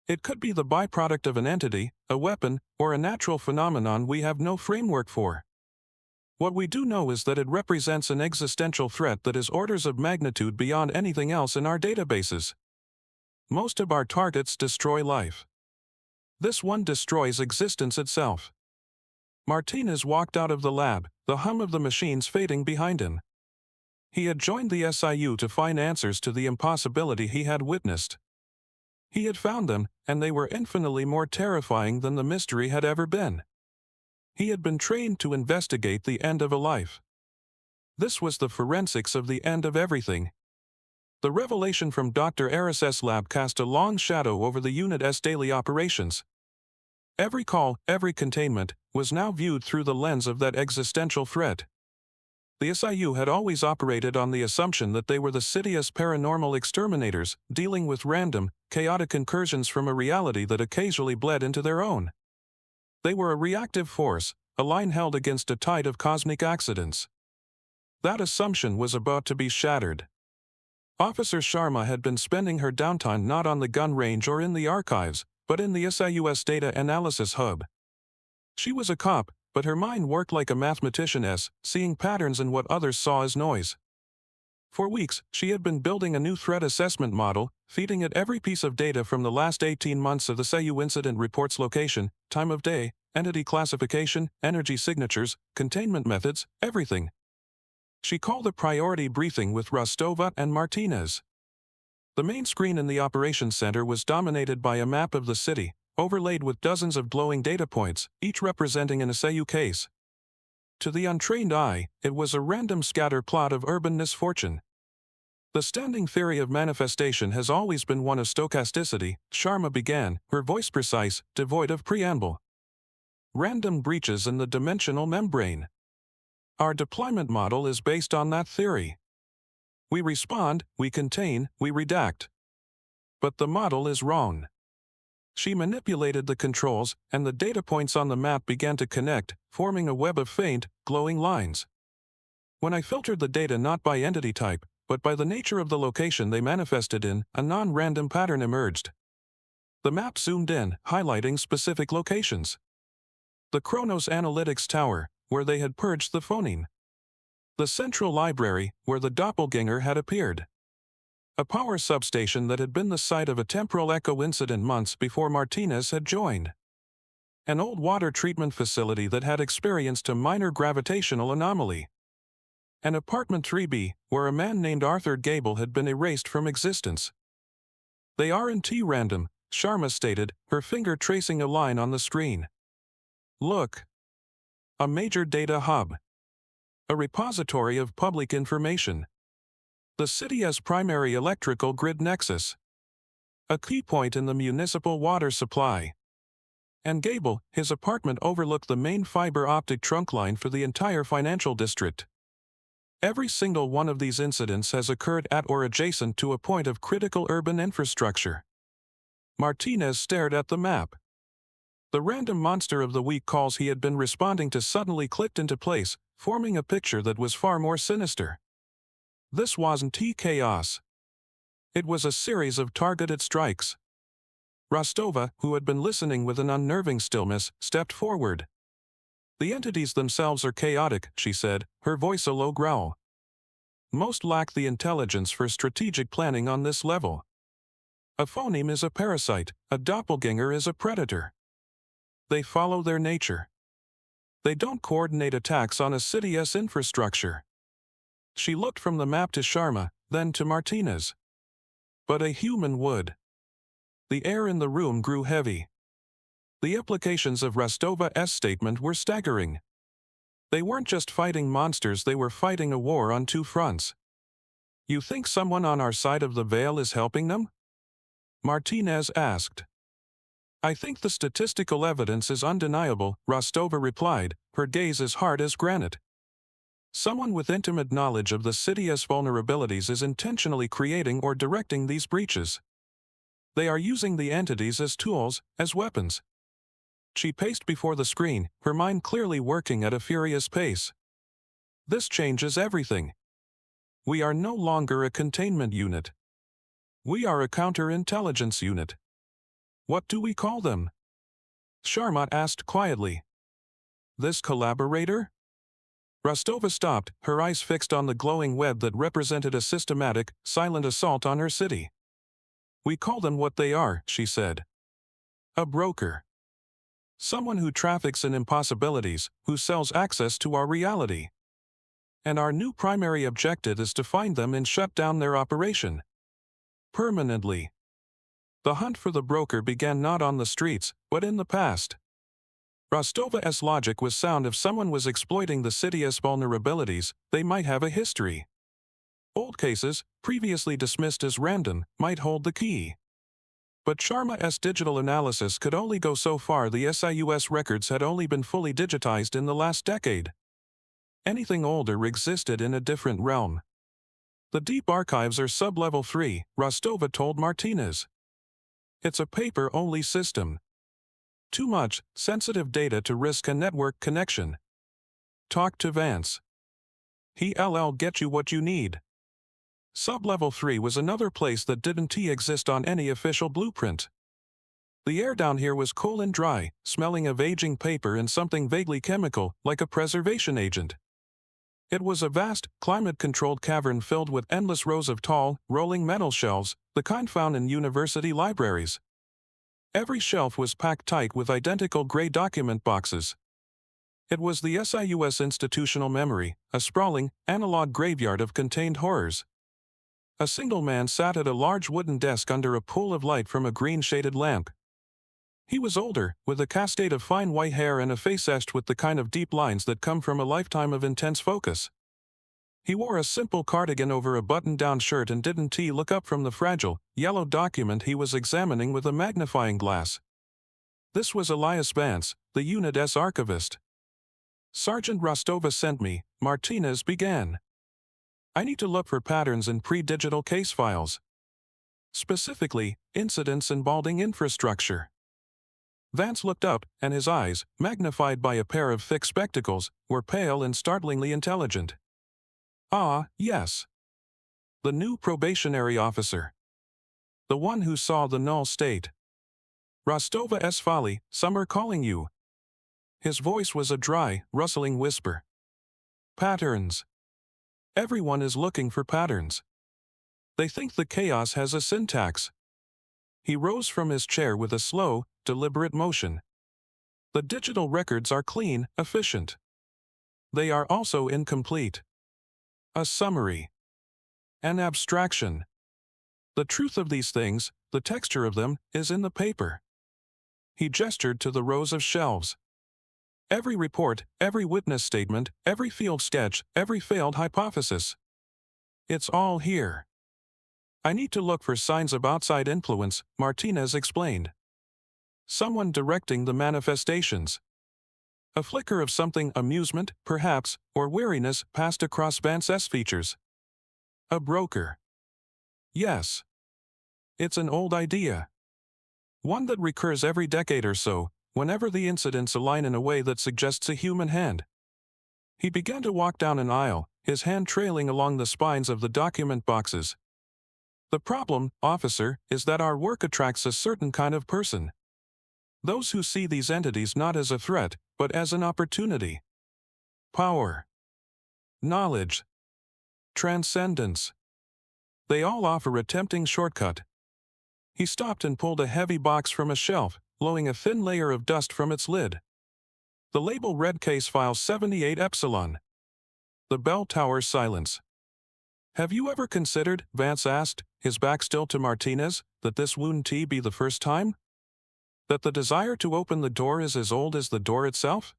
It could be the byproduct of an entity, a weapon, or a natural phenomenon we have no framework for. What we do know is that it represents an existential threat that is orders of magnitude beyond anything else in our databases. Most of our targets destroy life. This one destroys existence itself. Martinez walked out of the lab, the hum of the machines fading behind him. He had joined the SIU to find answers to the impossibility he had witnessed. He had found them, and they were infinitely more terrifying than the mystery had ever been. He had been trained to investigate the end of a life. This was the forensics of the end of everything. The revelation from Dr. Eris's lab cast a long shadow over the unit's daily operations. Every call, every containment, was now viewed through the lens of that existential threat. The SIU had always operated on the assumption that they were the city's paranormal exterminators, dealing with random, chaotic incursions from a reality that occasionally bled into their own. They were a reactive force, a line held against a tide of cosmic accidents. That assumption was about to be shattered. Officer Sharma had been spending her downtime not on the gun range or in the archives, but in the SIU's data analysis hub. She was a cop, but her mind worked like a mathematician's, seeing patterns in what others saw as noise. For weeks, she had been building a new threat assessment model, feeding it every piece of data from the last 18 months of the SIU incident report's location, time of day, entity classification, energy signatures, containment methods, everything. She called a priority briefing with Rostova and Martinez. The main screen in the operations center was dominated by a map of the city, overlaid with dozens of glowing data points, each representing an SIU case. To the untrained eye, it was a random scatter plot of urban misfortune. The standing theory of manifestation has always been one of stochasticity, Sharma began, her voice precise, devoid of preamble. Random breaches in the dimensional membrane. Our deployment model is based on that theory. We respond, we contain, we redact. But the model is wrong. She manipulated the controls, and the data points on the map began to connect, forming a web of faint, glowing lines. When I filtered the data not by entity type, but by the nature of the location they manifested in, a non-random pattern emerged. The map zoomed in, highlighting specific locations. The Chronos Analytics Tower, where they had purged the phoneme. The Central Library, where the Doppelgänger had appeared. A power substation that had been the site of a temporal echo incident months before Martinez had joined. An old water treatment facility that had experienced a minor gravitational anomaly. An apartment 3B, where a man named Arthur Gable had been erased from existence. They aren't random, Sharma stated, her finger tracing a line on the screen. Look. A major data hub. A repository of public information. The city's primary electrical grid nexus. A key point in the municipal water supply. And Gable, his apartment overlooked the main fiber optic trunk line for the entire financial district. Every single one of these incidents has occurred at or adjacent to a point of critical urban infrastructure. Martinez stared at the map. The random monster of the week calls he had been responding to suddenly clicked into place, forming a picture that was far more sinister. This wasn't chaos. It was a series of targeted strikes. Rostova, who had been listening with an unnerving stillness, stepped forward. The entities themselves are chaotic, she said, her voice a low growl. Most lack the intelligence for strategic planning on this level. A phoneme is a parasite, a doppelganger is a predator. They follow their nature. They don't coordinate attacks on a city's infrastructure. She looked from the map to Sharma, then to Martinez. But a human would. The air in the room grew heavy. The implications of Rostova's statement were staggering. They weren't just fighting monsters, they were fighting a war on two fronts. You think someone on our side of the veil is helping them? Martinez asked. I think the statistical evidence is undeniable, Rostova replied, her gaze as hard as granite. Someone with intimate knowledge of the city's vulnerabilities is intentionally creating or directing these breaches. They are using the entities as tools, as weapons. She paced before the screen, her mind clearly working at a furious pace. This changes everything. We are no longer a containment unit. We are a counterintelligence unit. What do we call them? Sharma asked quietly. This collaborator? Rostova stopped, her eyes fixed on the glowing web that represented a systematic, silent assault on her city. We call them what they are, she said. A broker. Someone who traffics in impossibilities, who sells access to our reality. And our new primary objective is to find them and shut down their operation. Permanently. The hunt for the broker began not on the streets, but in the past. Rostova's logic was sound. If someone was exploiting the city's vulnerabilities, they might have a history. Old cases, previously dismissed as random, might hold the key. But Sharma's digital analysis could only go so far. The SIUS records had only been fully digitized in the last decade. Anything older existed in a different realm. The deep archives are sub-level 3, Rostova told Martinez. It's a paper-only system. Too much sensitive data to risk a network connection. Talk to Vance. He'll get you what you need. Sub-level 3 was another place that didn't exist on any official blueprint. The air down here was cool and dry, smelling of aging paper and something vaguely chemical, like a preservation agent. It was a vast, climate-controlled cavern filled with endless rows of tall, rolling metal shelves, the kind found in university libraries. Every shelf was packed tight with identical gray document boxes. It was the SIUS institutional memory, a sprawling, analog graveyard of contained horrors. A single man sat at a large wooden desk under a pool of light from a green-shaded lamp. He was older, with a cascade of fine white hair and a face etched with the kind of deep lines that come from a lifetime of intense focus. He wore a simple cardigan over a button-down shirt and didn't look up from the fragile, yellow document he was examining with a magnifying glass. This was Elias Vance, the Unit's archivist. "Sergeant Rostova sent me," Martinez began. "I need to look for patterns in pre-digital case files. Specifically, incidents involving infrastructure." Vance looked up, and his eyes, magnified by a pair of thick spectacles, were pale and startlingly intelligent. "Ah, yes. The new probationary officer. The one who saw the null state. Rostova Svali, some are calling you." His voice was a dry, rustling whisper. "Patterns. Everyone is looking for patterns. They think the chaos has a syntax." He rose from his chair with a slow, deliberate motion. "The digital records are clean, efficient. They are also incomplete. A summary. An abstraction. The truth of these things, the texture of them, is in the paper." He gestured to the rows of shelves. "Every report, every witness statement, every field sketch, every failed hypothesis. It's all here. I need to look for signs of outside influence," Martinez explained. "Someone directing the manifestations. A flicker of something, amusement, perhaps, or weariness, passed across Vance's features. A broker. Yes. It's an old idea. One that recurs every decade or so, whenever the incidents align in a way that suggests a human hand." He began to walk down an aisle, his hand trailing along the spines of the document boxes. "The problem, officer, is that our work attracts a certain kind of person. Those who see these entities not as a threat, but as an opportunity. Power. Knowledge. Transcendence. They all offer a tempting shortcut." He stopped and pulled a heavy box from a shelf, blowing a thin layer of dust from its lid. The label read Case File 78 Epsilon. The bell tower's silence. "Have you ever considered," Vance asked, his back still to Martinez, "that this wouldn't be the first time? That the desire to open the door is as old as the door itself?"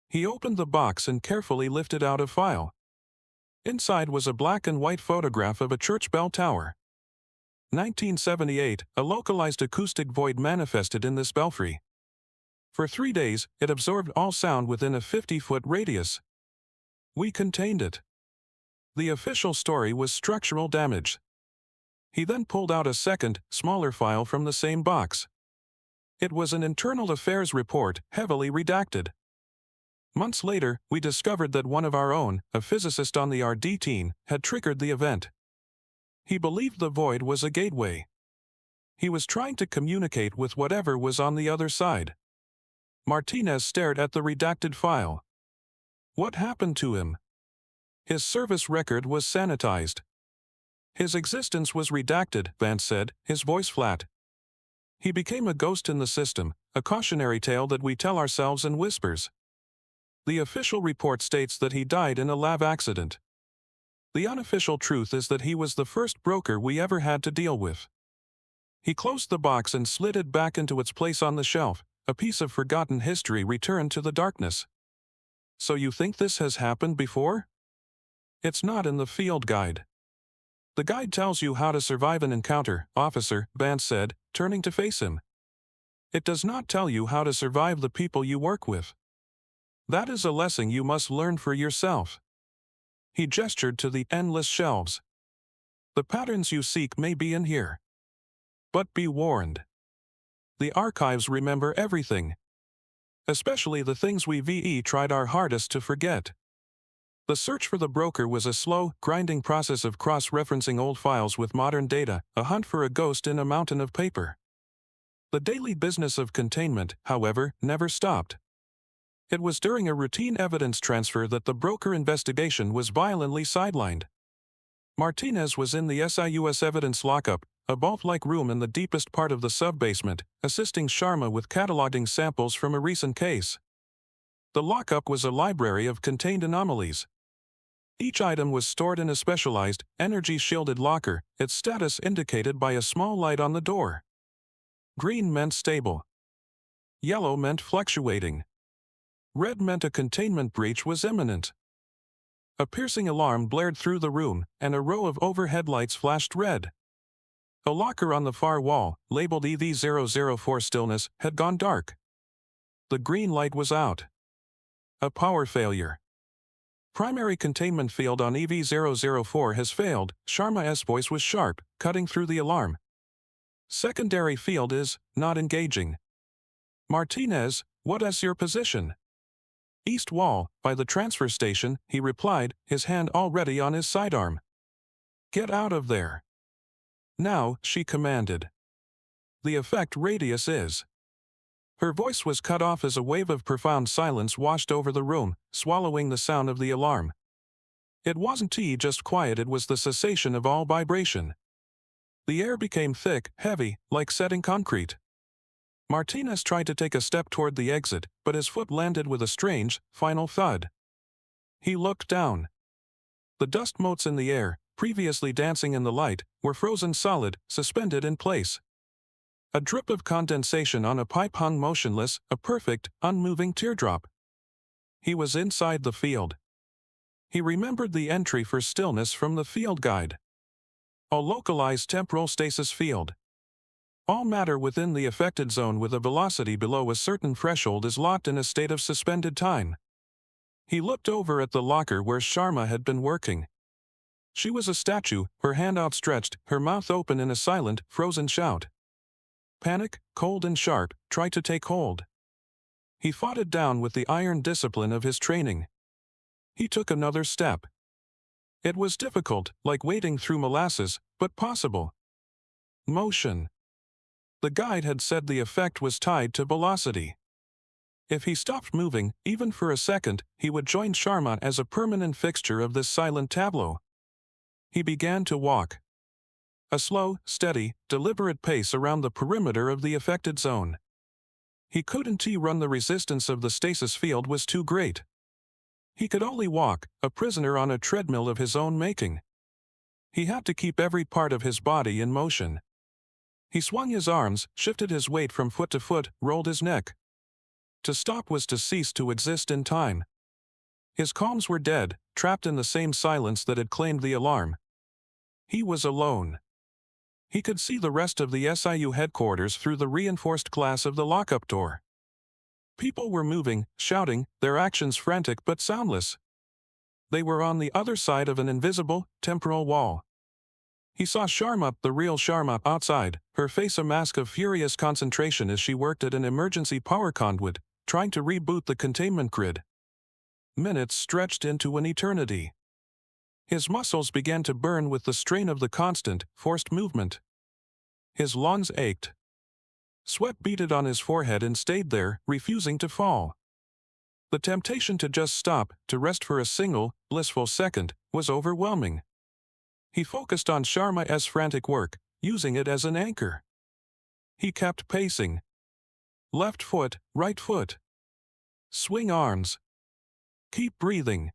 He opened the box and carefully lifted out a file. Inside was a black and white photograph of a church bell tower. 1978, a localized acoustic void manifested in this belfry. For 3 days, it absorbed all sound within a 50-foot radius. We contained it. The official story was structural damage. He then pulled out a second, smaller file from the same box. It was an internal affairs report, heavily redacted. Months later, we discovered that one of our own, a physicist on the RD team, had triggered the event. He believed the void was a gateway. He was trying to communicate with whatever was on the other side. Martinez stared at the redacted file. What happened to him? His service record was sanitized. His existence was redacted, Vance said, his voice flat. He became a ghost in the system, a cautionary tale that we tell ourselves in whispers. The official report states that he died in a lab accident. The unofficial truth is that he was the first broker we ever had to deal with. He closed the box and slid it back into its place on the shelf, a piece of forgotten history returned to the darkness. So you think this has happened before? It's not in the field guide. The guide tells you how to survive an encounter, officer, Vance said, turning to face him. It does not tell you how to survive the people you work with. That is a lesson you must learn for yourself. He gestured to the endless shelves. The patterns you seek may be in here. But be warned. The archives remember everything. Especially the things we tried our hardest to forget. The search for the broker was a slow, grinding process of cross-referencing old files with modern data, a hunt for a ghost in a mountain of paper. The daily business of containment, however, never stopped. It was during a routine evidence transfer that the broker investigation was violently sidelined. Martinez was in the SIUS evidence lockup, a vault-like room in the deepest part of the sub-basement, assisting Sharma with cataloging samples from a recent case. The lockup was a library of contained anomalies. Each item was stored in a specialized, energy-shielded locker, its status indicated by a small light on the door. Green meant stable. Yellow meant fluctuating. Red meant a containment breach was imminent. A piercing alarm blared through the room, and a row of overhead lights flashed red. A locker on the far wall, labeled EV004 Stillness, had gone dark. The green light was out. A power failure. Primary containment field on EV004 has failed. Sharma's voice was sharp, cutting through the alarm. Secondary field is not engaging. Martinez, what is your position? East wall, by the transfer station, he replied, his hand already on his sidearm. Get out of there. Now, she commanded. The effect radius is. Her voice was cut off as a wave of profound silence washed over the room, swallowing the sound of the alarm. It wasn't just quiet, it was the cessation of all vibration. The air became thick, heavy, like setting concrete. Martinez tried to take a step toward the exit, but his foot landed with a strange, final thud. He looked down. The dust motes in the air, previously dancing in the light, were frozen solid, suspended in place. A drip of condensation on a pipe hung motionless, a perfect, unmoving teardrop. He was inside the field. He remembered the entry for stillness from the field guide. A localized temporal stasis field. All matter within the affected zone with a velocity below a certain threshold is locked in a state of suspended time. He looked over at the locker where Sharma had been working. She was a statue, her hand outstretched, her mouth open in a silent, frozen shout. Panic, cold and sharp, tried to take hold. He fought it down with the iron discipline of his training. He took another step. It was difficult, like wading through molasses, but possible. Motion. The guide had said the effect was tied to velocity. If he stopped moving, even for a second, he would join Sharma as a permanent fixture of this silent tableau. He began to walk. A slow, steady, deliberate pace around the perimeter of the affected zone. He couldn't run, the resistance of the stasis field was too great. He could only walk, a prisoner on a treadmill of his own making. He had to keep every part of his body in motion. He swung his arms, shifted his weight from foot to foot, rolled his neck. To stop was to cease to exist in time. His calms were dead, trapped in the same silence that had claimed the alarm. He was alone. He could see the rest of the SIU headquarters through the reinforced glass of the lockup door. People were moving, shouting, their actions frantic but soundless. They were on the other side of an invisible, temporal wall. He saw Sharma, the real Sharma, outside, her face a mask of furious concentration as she worked at an emergency power conduit, trying to reboot the containment grid. Minutes stretched into an eternity. His muscles began to burn with the strain of the constant, forced movement. His lungs ached. Sweat beaded on his forehead and stayed there, refusing to fall. The temptation to just stop, to rest for a single, blissful second, was overwhelming. He focused on Sharma's frantic work, using it as an anchor. He kept pacing. Left foot, right foot. Swing arms. Keep breathing.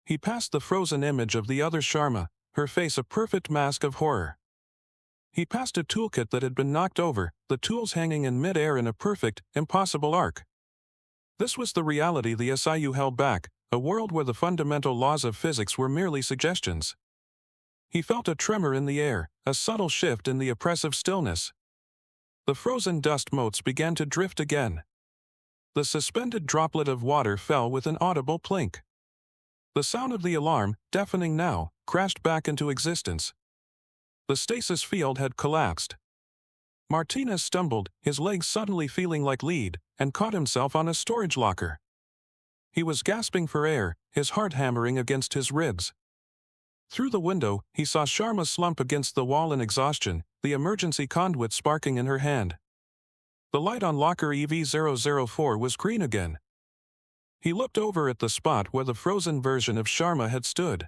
He passed the frozen image of the other Sharma, her face a perfect mask of horror. He passed a toolkit that had been knocked over, the tools hanging in mid-air in a perfect, impossible arc. This was the reality the SIU held back, a world where the fundamental laws of physics were merely suggestions. He felt a tremor in the air, a subtle shift in the oppressive stillness. The frozen dust motes began to drift again. The suspended droplet of water fell with an audible plink. The sound of the alarm, deafening now, crashed back into existence. The stasis field had collapsed. Martinez stumbled, his legs suddenly feeling like lead, and caught himself on a storage locker. He was gasping for air, his heart hammering against his ribs. Through the window, he saw Sharma slump against the wall in exhaustion, the emergency conduit sparking in her hand. The light on locker EV004 was green again. He looked over at the spot where the frozen version of Sharma had stood.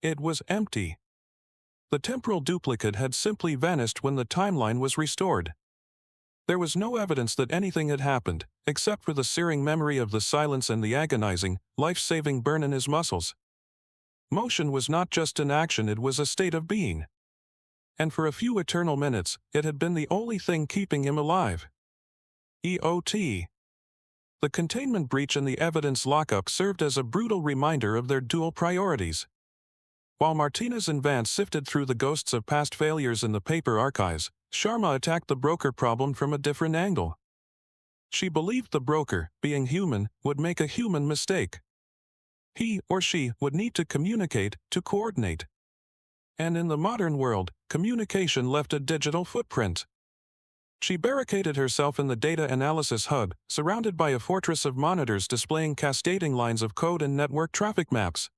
It was empty. The temporal duplicate had simply vanished when the timeline was restored. There was no evidence that anything had happened, except for the searing memory of the silence and the agonizing, life-saving burn in his muscles. Motion was not just an action, it was a state of being. And for a few eternal minutes, it had been the only thing keeping him alive. EOT. The containment breach and the evidence lockup served as a brutal reminder of their dual priorities. While Martinez and Vance sifted through the ghosts of past failures in the paper archives, Sharma attacked the broker problem from a different angle. She believed the broker, being human, would make a human mistake. He or she would need to communicate, to coordinate. And in the modern world, communication left a digital footprint. She barricaded herself in the data analysis hub, surrounded by a fortress of monitors displaying cascading lines of code and network traffic maps.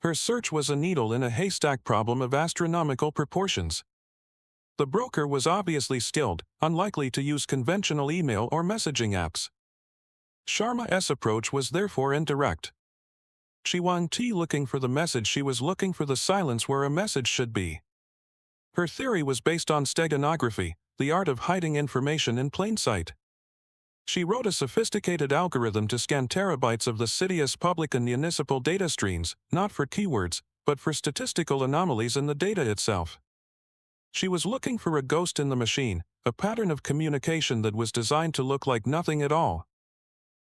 Her search was a needle in a haystack problem of astronomical proportions. The broker was obviously skilled, unlikely to use conventional email or messaging apps. Sharma's approach was therefore indirect. She wasn't looking for the message, she was looking for the silence where a message should be. Her theory was based on steganography, the art of hiding information in plain sight. She wrote a sophisticated algorithm to scan terabytes of the city's public and municipal data streams, not for keywords, but for statistical anomalies in the data itself. She was looking for a ghost in the machine, a pattern of communication that was designed to look like nothing at all.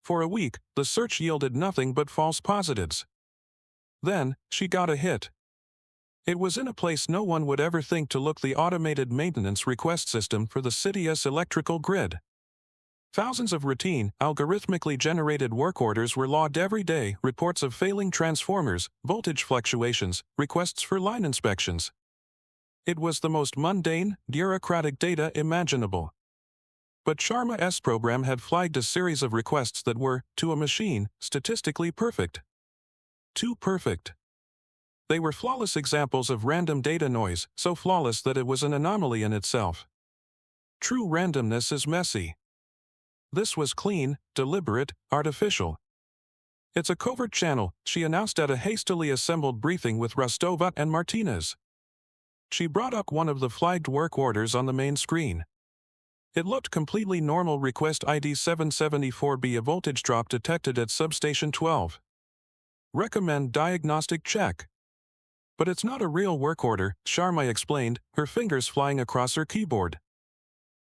For a week, the search yielded nothing but false positives. Then, she got a hit. It was in a place no one would ever think to look: the automated maintenance request system for the city's electrical grid. Thousands of routine, algorithmically generated work orders were logged every day: reports of failing transformers, voltage fluctuations, requests for line inspections. It was the most mundane, bureaucratic data imaginable. But Sharma's program had flagged a series of requests that were, to a machine, statistically perfect. Too perfect. They were flawless examples of random data noise, so flawless that it was an anomaly in itself. True randomness is messy. This was clean, deliberate, artificial. It's a covert channel, she announced at a hastily assembled briefing with Rostova and Martinez. She brought up one of the flagged work orders on the main screen. It looked completely normal: request ID 774B, a voltage drop detected at substation 12. Recommend diagnostic check. But it's not a real work order, Sharma explained, her fingers flying across her keyboard.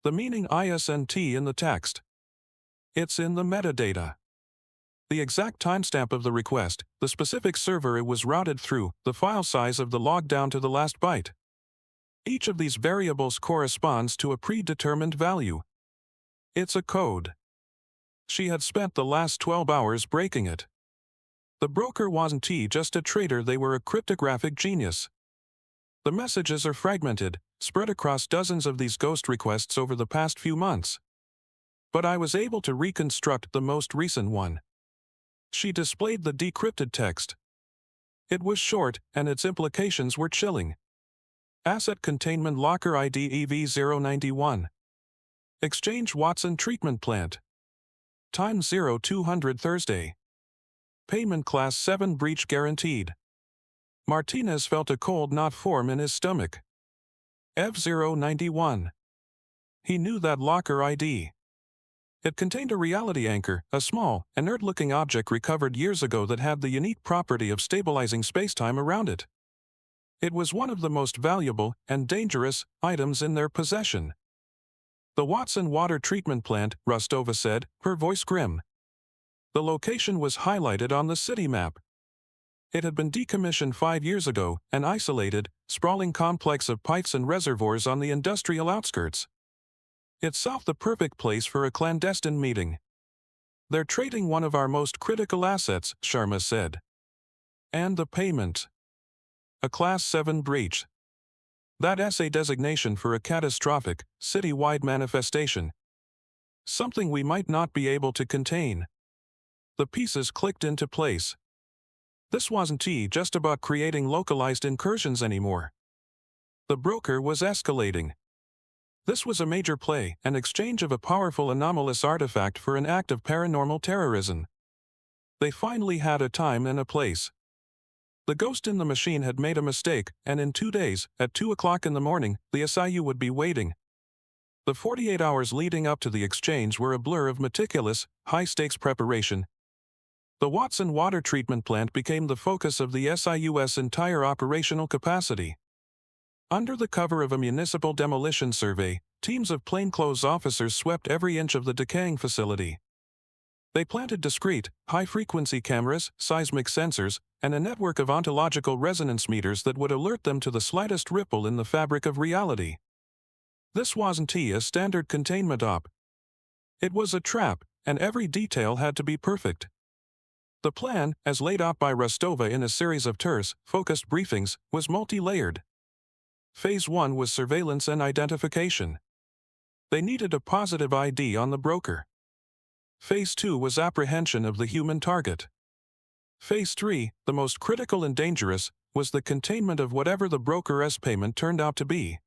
The meaning isn't in the text. It's in the metadata. The exact timestamp of the request, the specific server it was routed through, the file size of the log down to the last byte. Each of these variables corresponds to a predetermined value. It's a code. She had spent the last 12 hours breaking it. The broker wasn't just a traitor, they were a cryptographic genius. The messages are fragmented, spread across dozens of these ghost requests over the past few months. But I was able to reconstruct the most recent one. She displayed the decrypted text. It was short, and its implications were chilling. Asset Containment Locker ID EV091. Exchange Watson Treatment Plant. Time 0200 Thursday. Payment Class 7 breach guaranteed. Martinez felt a cold knot form in his stomach. EV091. He knew that locker ID. It contained a reality anchor, a small, inert-looking object recovered years ago that had the unique property of stabilizing spacetime around it. It was one of the most valuable and dangerous items in their possession. The Watson Water Treatment Plant, Rostova said, her voice grim. The location was highlighted on the city map. It had been decommissioned 5 years ago, an isolated, sprawling complex of pipes and reservoirs on the industrial outskirts. Itself the perfect place for a clandestine meeting. They're trading one of our most critical assets, Sharma said. And the payment. A Class 7 breach. That's a designation for a catastrophic, city-wide manifestation. Something we might not be able to contain. The pieces clicked into place. This wasn't just about creating localized incursions anymore. The broker was escalating. This was a major play, an exchange of a powerful anomalous artifact for an act of paranormal terrorism. They finally had a time and a place. The ghost in the machine had made a mistake, and in 2 days, at 2 o'clock in the morning, the SIU would be waiting. The 48 hours leading up to the exchange were a blur of meticulous, high-stakes preparation. The Watson Water Treatment Plant became the focus of the SIU's entire operational capacity. Under the cover of a municipal demolition survey, teams of plainclothes officers swept every inch of the decaying facility. They planted discrete, high-frequency cameras, seismic sensors, and a network of ontological resonance meters that would alert them to the slightest ripple in the fabric of reality. This wasn't a standard containment op. It was a trap, and every detail had to be perfect. The plan, as laid out by Rostova in a series of terse, focused briefings, was multi-layered. Phase 1 was surveillance and identification. They needed a positive ID on the broker. Phase 2 was apprehension of the human target. Phase 3, the most critical and dangerous, was the containment of whatever the broker's payment turned out to be.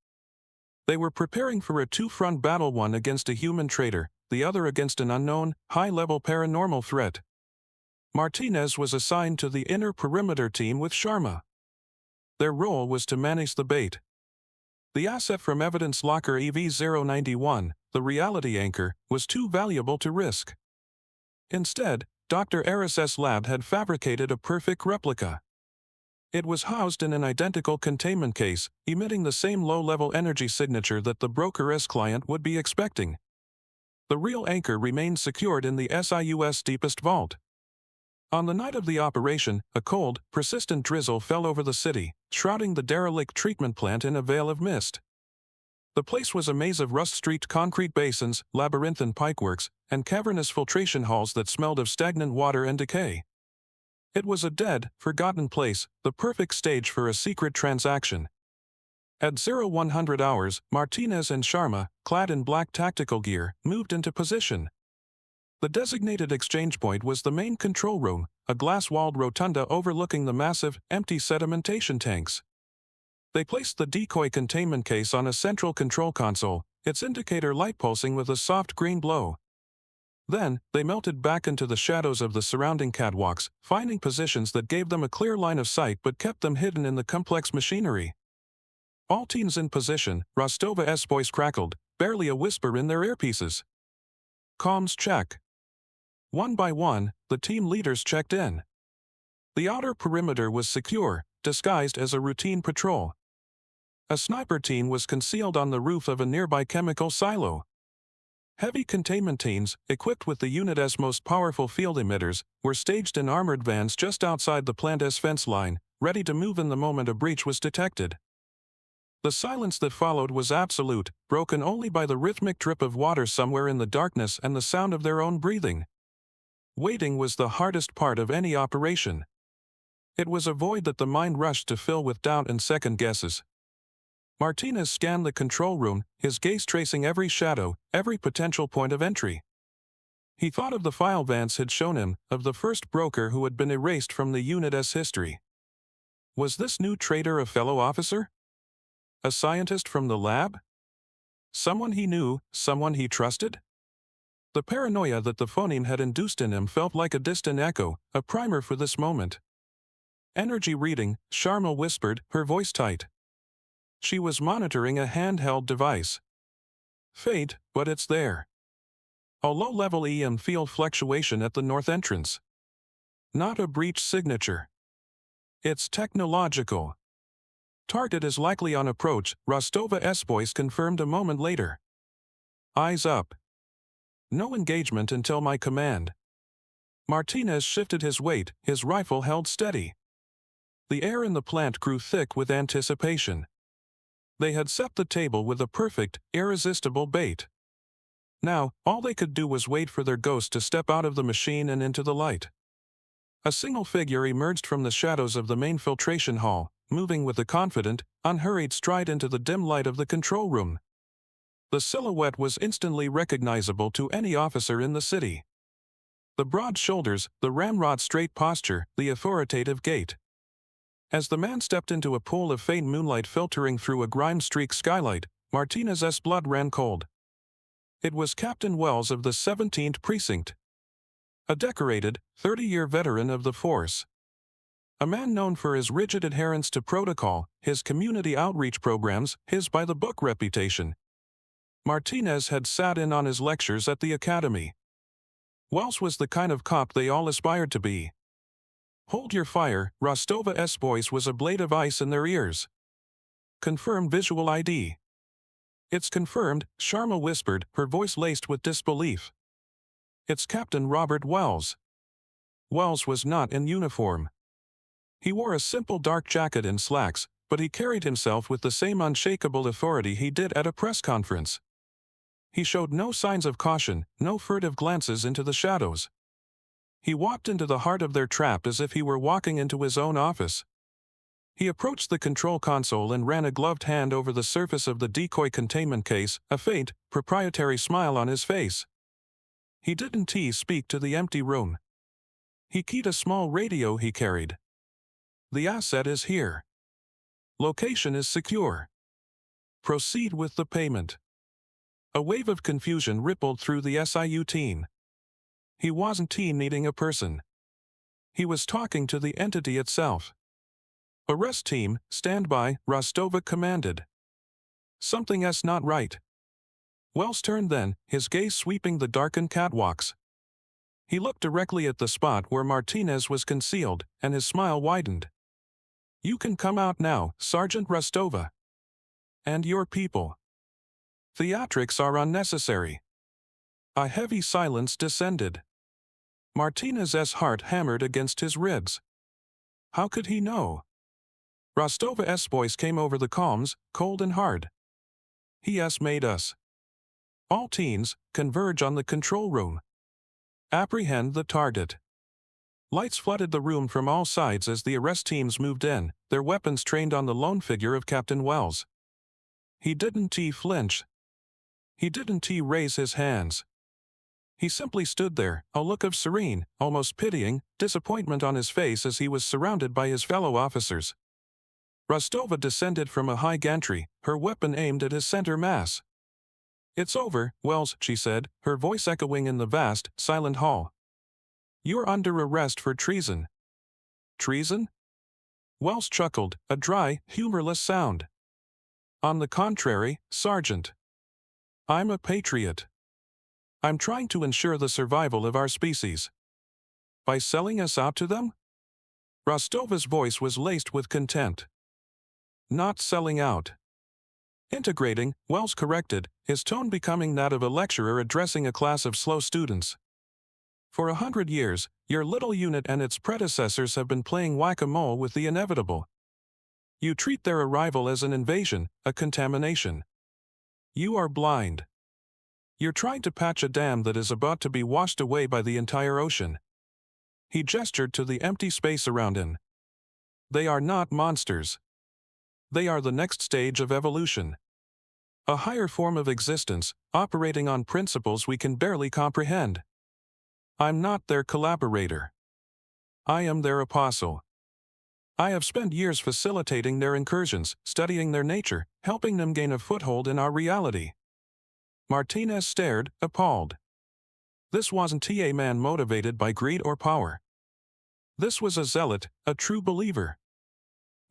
They were preparing for a two-front battle, one against a human traitor, the other against an unknown, high-level paranormal threat. Martinez was assigned to the inner perimeter team with Sharma. Their role was to manage the bait. The asset from evidence locker EV-091, the reality anchor, was too valuable to risk. Instead, Dr. Eris's lab had fabricated a perfect replica. It was housed in an identical containment case, emitting the same low-level energy signature that the broker's client would be expecting. The real anchor remained secured in the SIU's deepest vault. On the night of the operation, a cold, persistent drizzle fell over the city, shrouding the derelict treatment plant in a veil of mist. The place was a maze of rust-streaked concrete basins, labyrinthine pipeworks, and cavernous filtration halls that smelled of stagnant water and decay. It was a dead, forgotten place, the perfect stage for a secret transaction. At 0100 hours, Martinez and Sharma, clad in black tactical gear, moved into position. The designated exchange point was the main control room, a glass-walled rotunda overlooking the massive, empty sedimentation tanks. They placed the decoy containment case on a central control console, its indicator light pulsing with a soft green glow. Then, they melted back into the shadows of the surrounding catwalks, finding positions that gave them a clear line of sight but kept them hidden in the complex machinery. All teams in position, Rostova's voice crackled, barely a whisper in their earpieces. Comms check. One by one, the team leaders checked in. The outer perimeter was secure, disguised as a routine patrol. A sniper team was concealed on the roof of a nearby chemical silo. Heavy containment teams, equipped with the unit's most powerful field emitters, were staged in armored vans just outside the plant's fence line, ready to move in the moment a breach was detected. The silence that followed was absolute, broken only by the rhythmic drip of water somewhere in the darkness and the sound of their own breathing. Waiting was the hardest part of any operation. It was a void that the mind rushed to fill with doubt and second guesses. Martinez scanned the control room, his gaze tracing every shadow, every potential point of entry. He thought of the file Vance had shown him, of the first broker who had been erased from the unit's history. Was this new traitor a fellow officer? A scientist from the lab? Someone he knew, someone he trusted? The paranoia that the phoneme had induced in him felt like a distant echo, a primer for this moment. Energy reading, Sharma whispered, her voice tight. She was monitoring a handheld device. Faint, but it's there. A low-level EM field fluctuation at the north entrance. Not a breach signature. It's technological. Target is likely on approach, Rostova's voice confirmed a moment later. Eyes up. No engagement until my command. Martinez shifted his weight, his rifle held steady. The air in the plant grew thick with anticipation. They had set the table with a perfect, irresistible bait. Now, all they could do was wait for their ghost to step out of the machine and into the light. A single figure emerged from the shadows of the main filtration hall, moving with a confident, unhurried stride into the dim light of the control room. The silhouette was instantly recognizable to any officer in the city. The broad shoulders, the ramrod-straight posture, the authoritative gait. As the man stepped into a pool of faint moonlight filtering through a grime-streaked skylight, Martinez's blood ran cold. It was Captain Wells of the 17th Precinct. A decorated, 30-year veteran of the force. A man known for his rigid adherence to protocol, his community outreach programs, his by-the-book reputation. Martinez had sat in on his lectures at the academy. Wells was the kind of cop they all aspired to be. Hold your fire, Rostova's voice was a blade of ice in their ears. Confirm visual ID. "It's confirmed," Sharma whispered, her voice laced with disbelief. "It's Captain Robert Wells." Wells was not in uniform. He wore a simple dark jacket and slacks, but he carried himself with the same unshakable authority he did at a press conference. He showed no signs of caution, no furtive glances into the shadows. He walked into the heart of their trap as if he were walking into his own office. He approached the control console and ran a gloved hand over the surface of the decoy containment case, a faint, proprietary smile on his face. He didn't speak to the empty room. He keyed a small radio he carried. "The asset is here. Location is secure. Proceed with the payment." A wave of confusion rippled through the SIU team. He wasn't needing a person. He was talking to the entity itself. "Arrest team, stand by," Rostova commanded. "Something's not right." Wells turned then, his gaze sweeping the darkened catwalks. He looked directly at the spot where Martinez was concealed, and his smile widened. "You can come out now, Sergeant Rostova. And your people. Theatrics are unnecessary." A heavy silence descended. Martinez's heart hammered against his ribs. How could he know? Rostova's voice came over the comms, cold and hard. "He has made us. All teams, converge on the control room. Apprehend the target." Lights flooded the room from all sides as the arrest teams moved in, their weapons trained on the lone figure of Captain Wells. He didn't flinch. He didn't raise his hands. He simply stood there, a look of serene, almost pitying, disappointment on his face as he was surrounded by his fellow officers. Rostova descended from a high gantry, her weapon aimed at his center mass. "It's over, Wells," she said, her voice echoing in the vast, silent hall. "You're under arrest for treason." "Treason?" Wells chuckled, a dry, humorless sound. "On the contrary, Sergeant. I'm a patriot. I'm trying to ensure the survival of our species." "By selling us out to them?" Rostova's voice was laced with contempt. "Not selling out. Integrating," Wells corrected, his tone becoming that of a lecturer addressing a class of slow students. "For 100 years, your little unit and its predecessors have been playing whack-a-mole with the inevitable. You treat their arrival as an invasion, a contamination. You are blind. You're trying to patch a dam that is about to be washed away by the entire ocean." He gestured to the empty space around him. "They are not monsters. They are the next stage of evolution. A higher form of existence, operating on principles we can barely comprehend. I'm not their collaborator. I am their apostle. I have spent years facilitating their incursions, studying their nature, helping them gain a foothold in our reality." Martinez stared, appalled. This wasn't a man motivated by greed or power. This was a zealot, a true believer.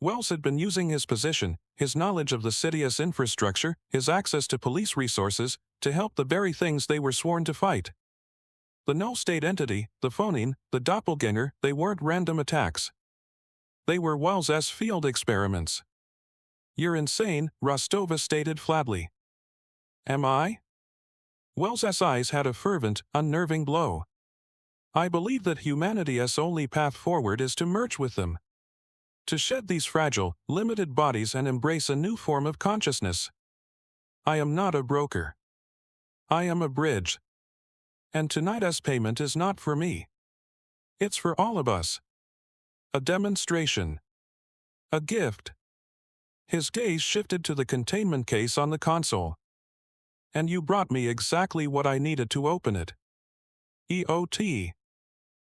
Wells had been using his position, his knowledge of the city's infrastructure, his access to police resources, to help the very things they were sworn to fight. The null-state entity, the phoneme, the doppelganger, they weren't random attacks. They were Wells's field experiments. "You're insane," Rostova stated flatly. "Am I?" Wells's eyes had a fervent, unnerving glow. "I believe that humanity's only path forward is to merge with them. To shed these fragile, limited bodies and embrace a new form of consciousness. I am not a broker. I am a bridge. And tonight's payment is not for me. It's for all of us. A demonstration. A gift." His gaze shifted to the containment case on the console. "And you brought me exactly what I needed to open it." EOT.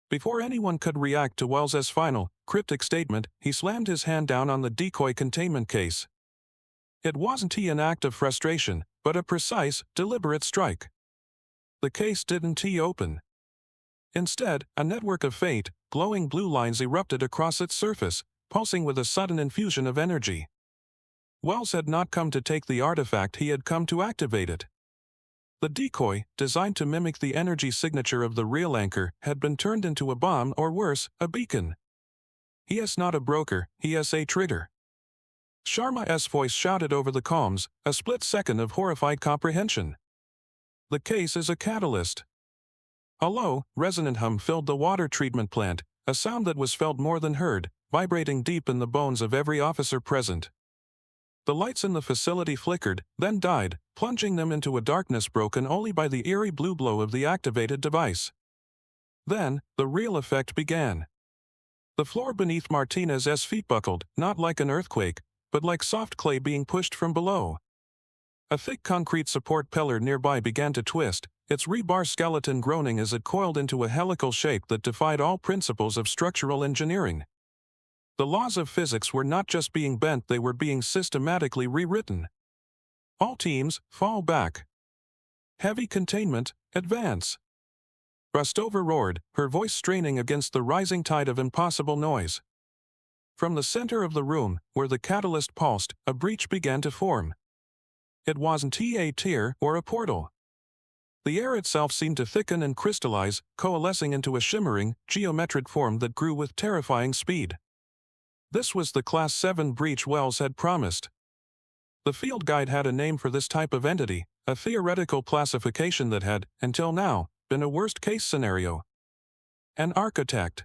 Before anyone could react to Wells's final, cryptic statement, he slammed his hand down on the decoy containment case. It wasn't an act of frustration, but a precise, deliberate strike. The case didn't open. Instead, a network of faint, glowing blue lines erupted across its surface, pulsing with a sudden infusion of energy. Wells had not come to take the artifact, he had come to activate it. The decoy, designed to mimic the energy signature of the real anchor, had been turned into a bomb or worse, a beacon. He is not a broker, he is a trigger. Sharma's voice shouted over the comms, a split second of horrified comprehension. The case is a catalyst. A low, resonant hum filled the water treatment plant, a sound that was felt more than heard, vibrating deep in the bones of every officer present. The lights in the facility flickered, then died, plunging them into a darkness broken only by the eerie blue glow of the activated device. Then, the real effect began. The floor beneath Martinez's feet buckled, not like an earthquake, but like soft clay being pushed from below. A thick concrete support pillar nearby began to twist, its rebar skeleton groaning as it coiled into a helical shape that defied all principles of structural engineering. The laws of physics were not just being bent, they were being systematically rewritten. All teams, fall back. Heavy containment, advance. Rostova roared, her voice straining against the rising tide of impossible noise. From the center of the room, where the catalyst pulsed, a breach began to form. It wasn't a tear or a portal. The air itself seemed to thicken and crystallize, coalescing into a shimmering, geometric form that grew with terrifying speed. This was the Class 7 breach Wells had promised. The field guide had a name for this type of entity, a theoretical classification that had, until now, been a worst-case scenario. An architect.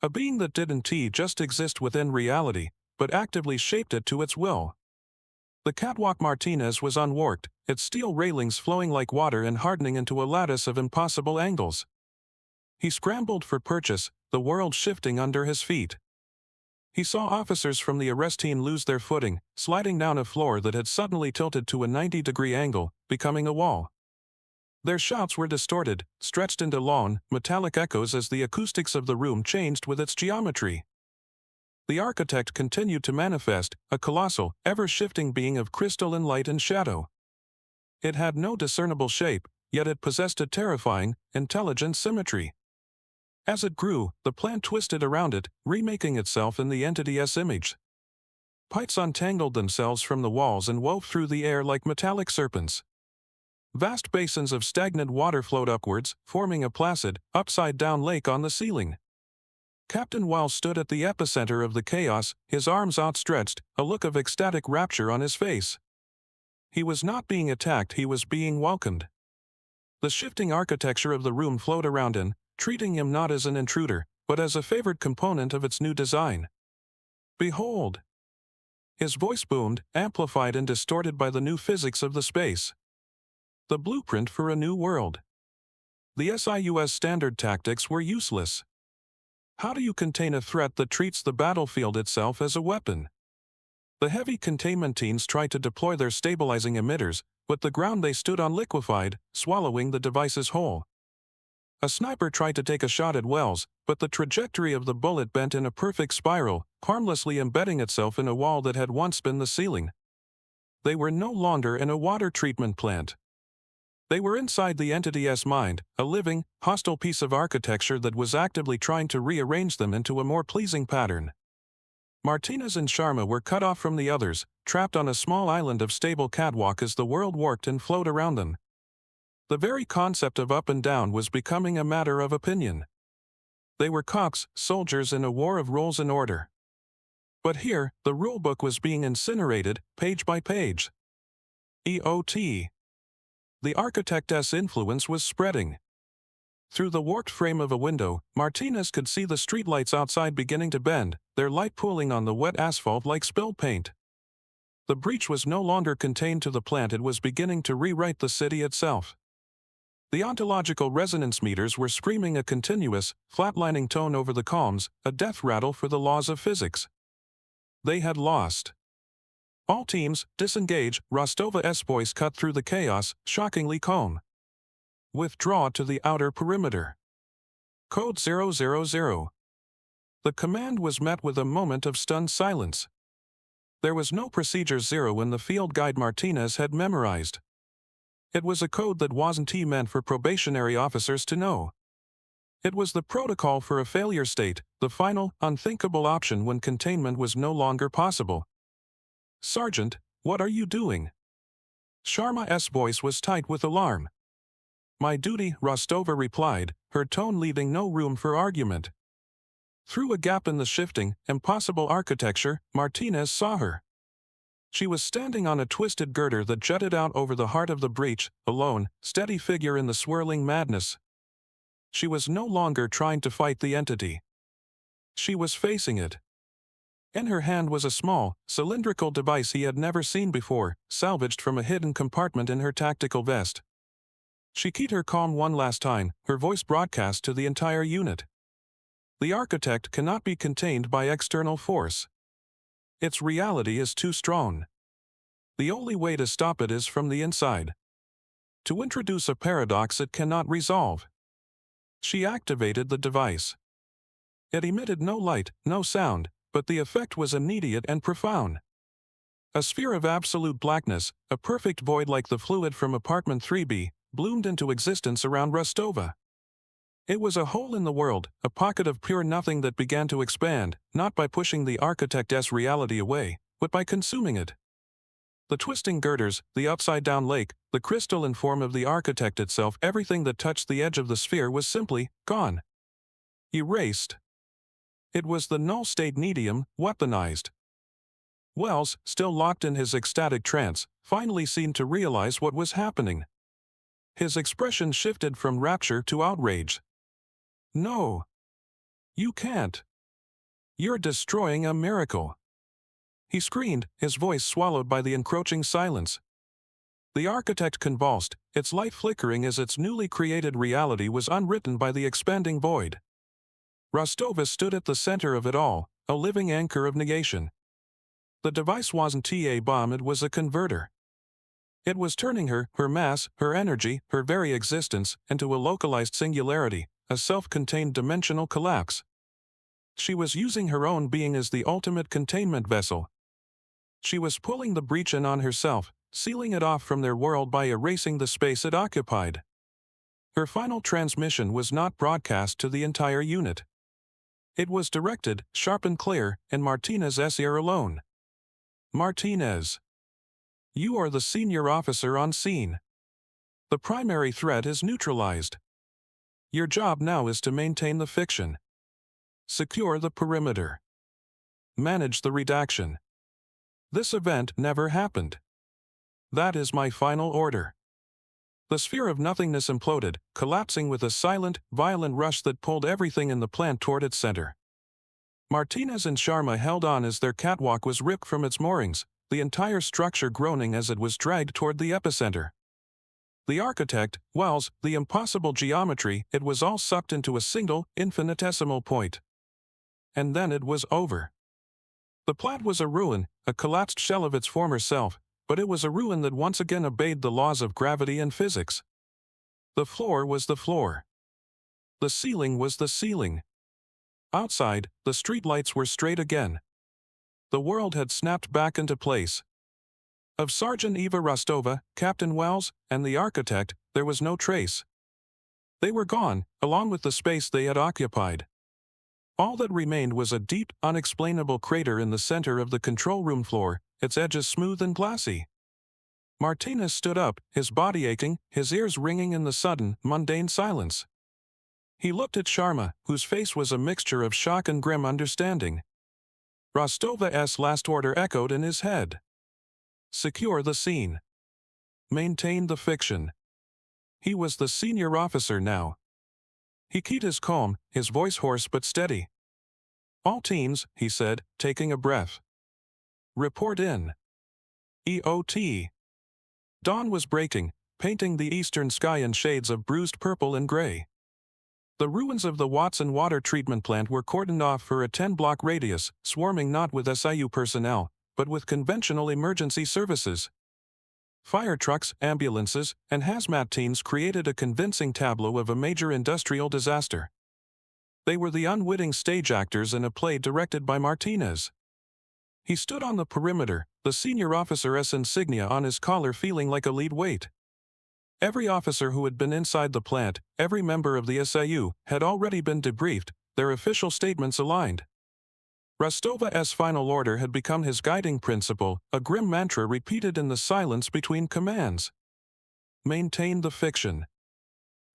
A being that didn't just exist within reality, but actively shaped it to its will. The catwalk Martinez was unworked, its steel railings flowing like water and hardening into a lattice of impossible angles. He scrambled for purchase, the world shifting under his feet. He saw officers from the arrest team lose their footing, sliding down a floor that had suddenly tilted to a 90-degree angle, becoming a wall. Their shouts were distorted, stretched into long, metallic echoes as the acoustics of the room changed with its geometry. The architect continued to manifest, a colossal, ever-shifting being of crystalline light and shadow. It had no discernible shape, yet it possessed a terrifying, intelligent symmetry. As it grew, the plant twisted around it, remaking itself in the entity's image. Pipes untangled themselves from the walls and wove through the air like metallic serpents. Vast basins of stagnant water flowed upwards, forming a placid, upside-down lake on the ceiling. Captain Wells stood at the epicenter of the chaos, his arms outstretched, a look of ecstatic rapture on his face. He was not being attacked, he was being welcomed. The shifting architecture of the room flowed around him, treating him not as an intruder, but as a favored component of its new design. Behold! His voice boomed, amplified and distorted by the new physics of the space. The blueprint for a new world. The SIUS standard tactics were useless. How do you contain a threat that treats the battlefield itself as a weapon? The heavy containment teams tried to deploy their stabilizing emitters, but the ground they stood on liquefied, swallowing the devices whole. A sniper tried to take a shot at Wells, but the trajectory of the bullet bent in a perfect spiral, harmlessly embedding itself in a wall that had once been the ceiling. They were no longer in a water treatment plant. They were inside the entity's mind, a living, hostile piece of architecture that was actively trying to rearrange them into a more pleasing pattern. Martinez and Sharma were cut off from the others, trapped on a small island of stable catwalk as the world worked and flowed around them. The very concept of up and down was becoming a matter of opinion. They were cops, soldiers in a war of roles and order. But here, the rulebook was being incinerated, page by page. EOT. The architect's influence was spreading. Through the warped frame of a window, Martinez could see the streetlights outside beginning to bend, their light pooling on the wet asphalt like spilled paint. The breach was no longer contained to the plant, it was beginning to rewrite the city itself. The ontological resonance meters were screaming a continuous, flatlining tone over the comms, a death rattle for the laws of physics. They had lost. All teams, disengage, Rostova's voice cut through the chaos, shockingly calm. Withdraw to the outer perimeter. Code 000. The command was met with a moment of stunned silence. There was no procedure 0 in the field guide Martinez had memorized. It was a code that wasn't meant for probationary officers to know. It was the protocol for a failure state, the final, unthinkable option when containment was no longer possible. Sergeant, what are you doing? Sharma's voice was tight with alarm. My duty, Rostova replied, her tone leaving no room for argument. Through a gap in the shifting, impossible architecture, Martinez saw her. She was standing on a twisted girder that jutted out over the heart of the breach, a lone, steady figure in the swirling madness. She was no longer trying to fight the entity. She was facing it. In her hand was a small, cylindrical device he had never seen before, salvaged from a hidden compartment in her tactical vest. She keyed her calm one last time, her voice broadcast to the entire unit. The architect cannot be contained by external force. Its reality is too strong. The only way to stop it is from the inside. To introduce a paradox it cannot resolve. She activated the device. It emitted no light, no sound, but the effect was immediate and profound. A sphere of absolute blackness, a perfect void like the fluid from apartment 3B, bloomed into existence around Rostova. It was a hole in the world, a pocket of pure nothing that began to expand, not by pushing the architect's reality away, but by consuming it. The twisting girders, the upside-down lake, the crystalline form of the architect itself, everything that touched the edge of the sphere was simply gone. Erased. It was the null-state medium, weaponized. Wells, still locked in his ecstatic trance, finally seemed to realize what was happening. His expression shifted from rapture to outrage. "No. You can't. You're destroying a miracle." He screamed, his voice swallowed by the encroaching silence. The architect convulsed, its light flickering as its newly created reality was unwritten by the expanding void. Rostova stood at the center of it all, a living anchor of negation. The device wasn't a bomb, it was a converter. It was turning her mass, her energy, her very existence, into a localized singularity, a self-contained dimensional collapse. She was using her own being as the ultimate containment vessel. She was pulling the breach in on herself, sealing it off from their world by erasing the space it occupied. Her final transmission was not broadcast to the entire unit. It was directed, sharp and clear, in Martinez's ear alone. "Martinez. You are the senior officer on scene. The primary threat is neutralized. Your job now is to maintain the fiction. Secure the perimeter. Manage the redaction. This event never happened. That is my final order." The sphere of nothingness imploded, collapsing with a silent, violent rush that pulled everything in the plant toward its center. Martinez and Sharma held on as their catwalk was ripped from its moorings, the entire structure groaning as it was dragged toward the epicenter. The architect, Wells, the impossible geometry, it was all sucked into a single, infinitesimal point. And then it was over. The plant was a ruin, a collapsed shell of its former self, but it was a ruin that once again obeyed the laws of gravity and physics. The floor was the floor. The ceiling was the ceiling. Outside, the streetlights were straight again. The world had snapped back into place. Of Sergeant Eva Rostova, Captain Wells, and the architect, there was no trace. They were gone, along with the space they had occupied. All that remained was a deep, unexplainable crater in the center of the control room floor, its edges smooth and glassy. Martinez stood up, his body aching, his ears ringing in the sudden, mundane silence. He looked at Sharma, whose face was a mixture of shock and grim understanding. Rostova's last order echoed in his head. Secure the scene. Maintain the fiction. He was the senior officer now. He keyed his calm, his voice hoarse but steady. "All teams," he said, taking a breath. "Report in. EOT." Dawn was breaking, painting the eastern sky in shades of bruised purple and gray. The ruins of the Watson water treatment plant were cordoned off for a 10-block radius, swarming not with SIU personnel, but with conventional emergency services. Fire trucks, ambulances, and hazmat teams created a convincing tableau of a major industrial disaster. They were the unwitting stage actors in a play directed by Martinez. He stood on the perimeter, the senior officer's insignia on his collar feeling like a lead weight. Every officer who had been inside the plant, every member of the SIU, had already been debriefed, their official statements aligned. Rostova's final order had become his guiding principle, a grim mantra repeated in the silence between commands. Maintain the fiction.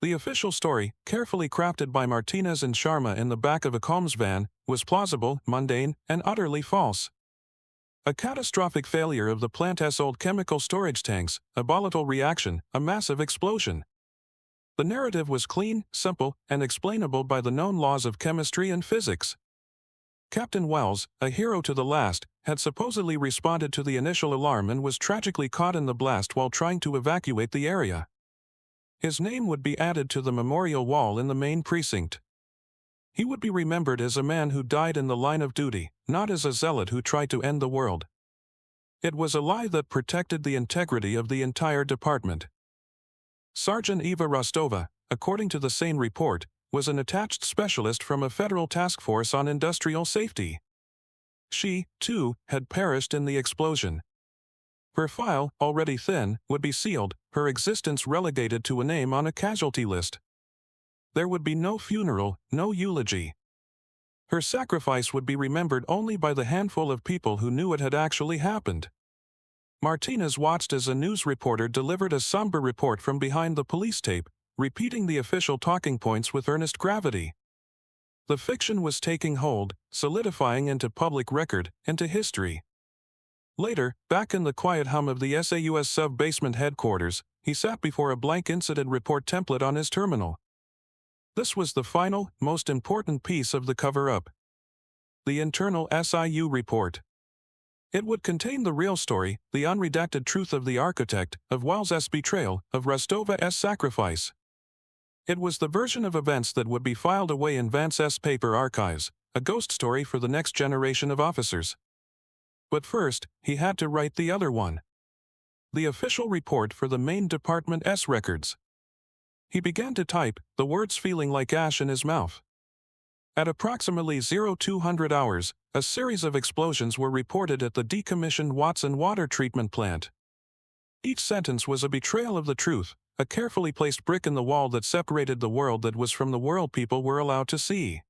The official story, carefully crafted by Martinez and Sharma in the back of a comms van, was plausible, mundane, and utterly false. A catastrophic failure of the plant's old chemical storage tanks, a volatile reaction, a massive explosion. The narrative was clean, simple, and explainable by the known laws of chemistry and physics. Captain Wells, a hero to the last, had supposedly responded to the initial alarm and was tragically caught in the blast while trying to evacuate the area. His name would be added to the memorial wall in the main precinct. He would be remembered as a man who died in the line of duty, not as a zealot who tried to end the world. It was a lie that protected the integrity of the entire department. Sergeant Eva Rostova, according to the same report, was an attached specialist from a federal task force on industrial safety. She, too, had perished in the explosion. Her file, already thin, would be sealed, her existence relegated to a name on a casualty list. There would be no funeral, no eulogy. Her sacrifice would be remembered only by the handful of people who knew it had actually happened. Martinez watched as a news reporter delivered a somber report from behind the police tape, repeating the official talking points with earnest gravity. The fiction was taking hold, solidifying into public record, into history. Later, back in the quiet hum of the SAUS sub-basement headquarters, he sat before a blank incident report template on his terminal. This was the final, most important piece of the cover-up. The internal SIU report. It would contain the real story, the unredacted truth of the architect, of Wells's betrayal, of Rostova's sacrifice. It was the version of events that would be filed away in Vance's paper archives, a ghost story for the next generation of officers. But first, he had to write the other one. The official report for the main department's records. He began to type, the words feeling like ash in his mouth. At approximately 0200 hours, a series of explosions were reported at the decommissioned Watson water treatment plant. Each sentence was a betrayal of the truth, a carefully placed brick in the wall that separated the world that was from the world people were allowed to see.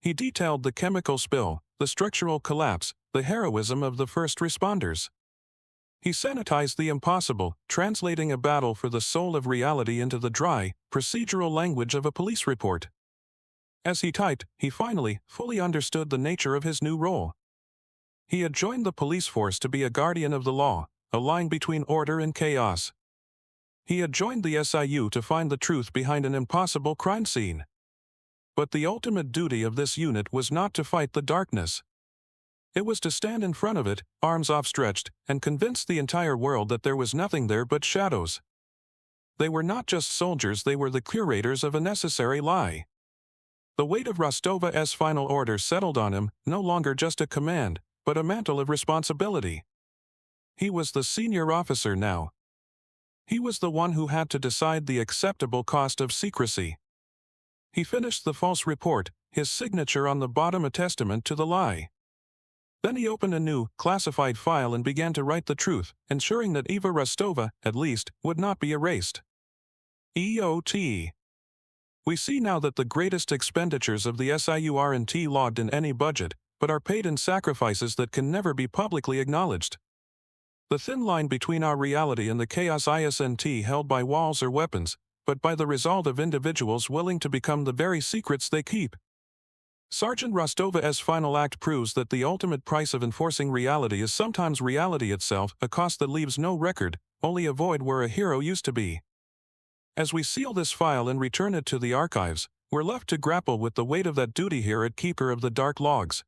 He detailed the chemical spill, the structural collapse, the heroism of the first responders. He sanitized the impossible, translating a battle for the soul of reality into the dry, procedural language of a police report. As he typed, he finally, fully understood the nature of his new role. He had joined the police force to be a guardian of the law, a line between order and chaos. He had joined the SIU to find the truth behind an impossible crime scene. But the ultimate duty of this unit was not to fight the darkness. It was to stand in front of it, arms outstretched, and convince the entire world that there was nothing there but shadows. They were not just soldiers, they were the curators of a necessary lie. The weight of Rostova's final order settled on him, no longer just a command, but a mantle of responsibility. He was the senior officer now. He was the one who had to decide the acceptable cost of secrecy. He finished the false report, his signature on the bottom a testament to the lie. Then he opened a new, classified file and began to write the truth, ensuring that Eva Rostova, at least, would not be erased. EOT. We see now that the greatest expenditures of the SIU aren't logged in any budget, but are paid in sacrifices that can never be publicly acknowledged. The thin line between our reality and the chaos isn't held by walls or weapons, but by the resolve of individuals willing to become the very secrets they keep. Sergeant Rostova's final act proves that the ultimate price of enforcing reality is sometimes reality itself, a cost that leaves no record, only a void where a hero used to be. As we seal this file and return it to the archives, we're left to grapple with the weight of that duty here at Keeper of the Dark Logs.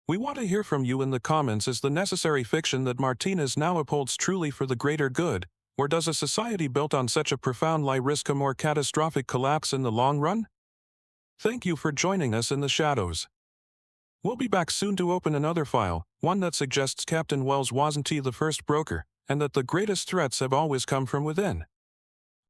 We want to hear from you in the comments. Is the necessary fiction that Martinez now upholds truly for the greater good, or does a society built on such a profound lie risk a more catastrophic collapse in the long run? Thank you for joining us in the shadows. We'll be back soon to open another file, one that suggests Captain Wells wasn't the first broker, and that the greatest threats have always come from within.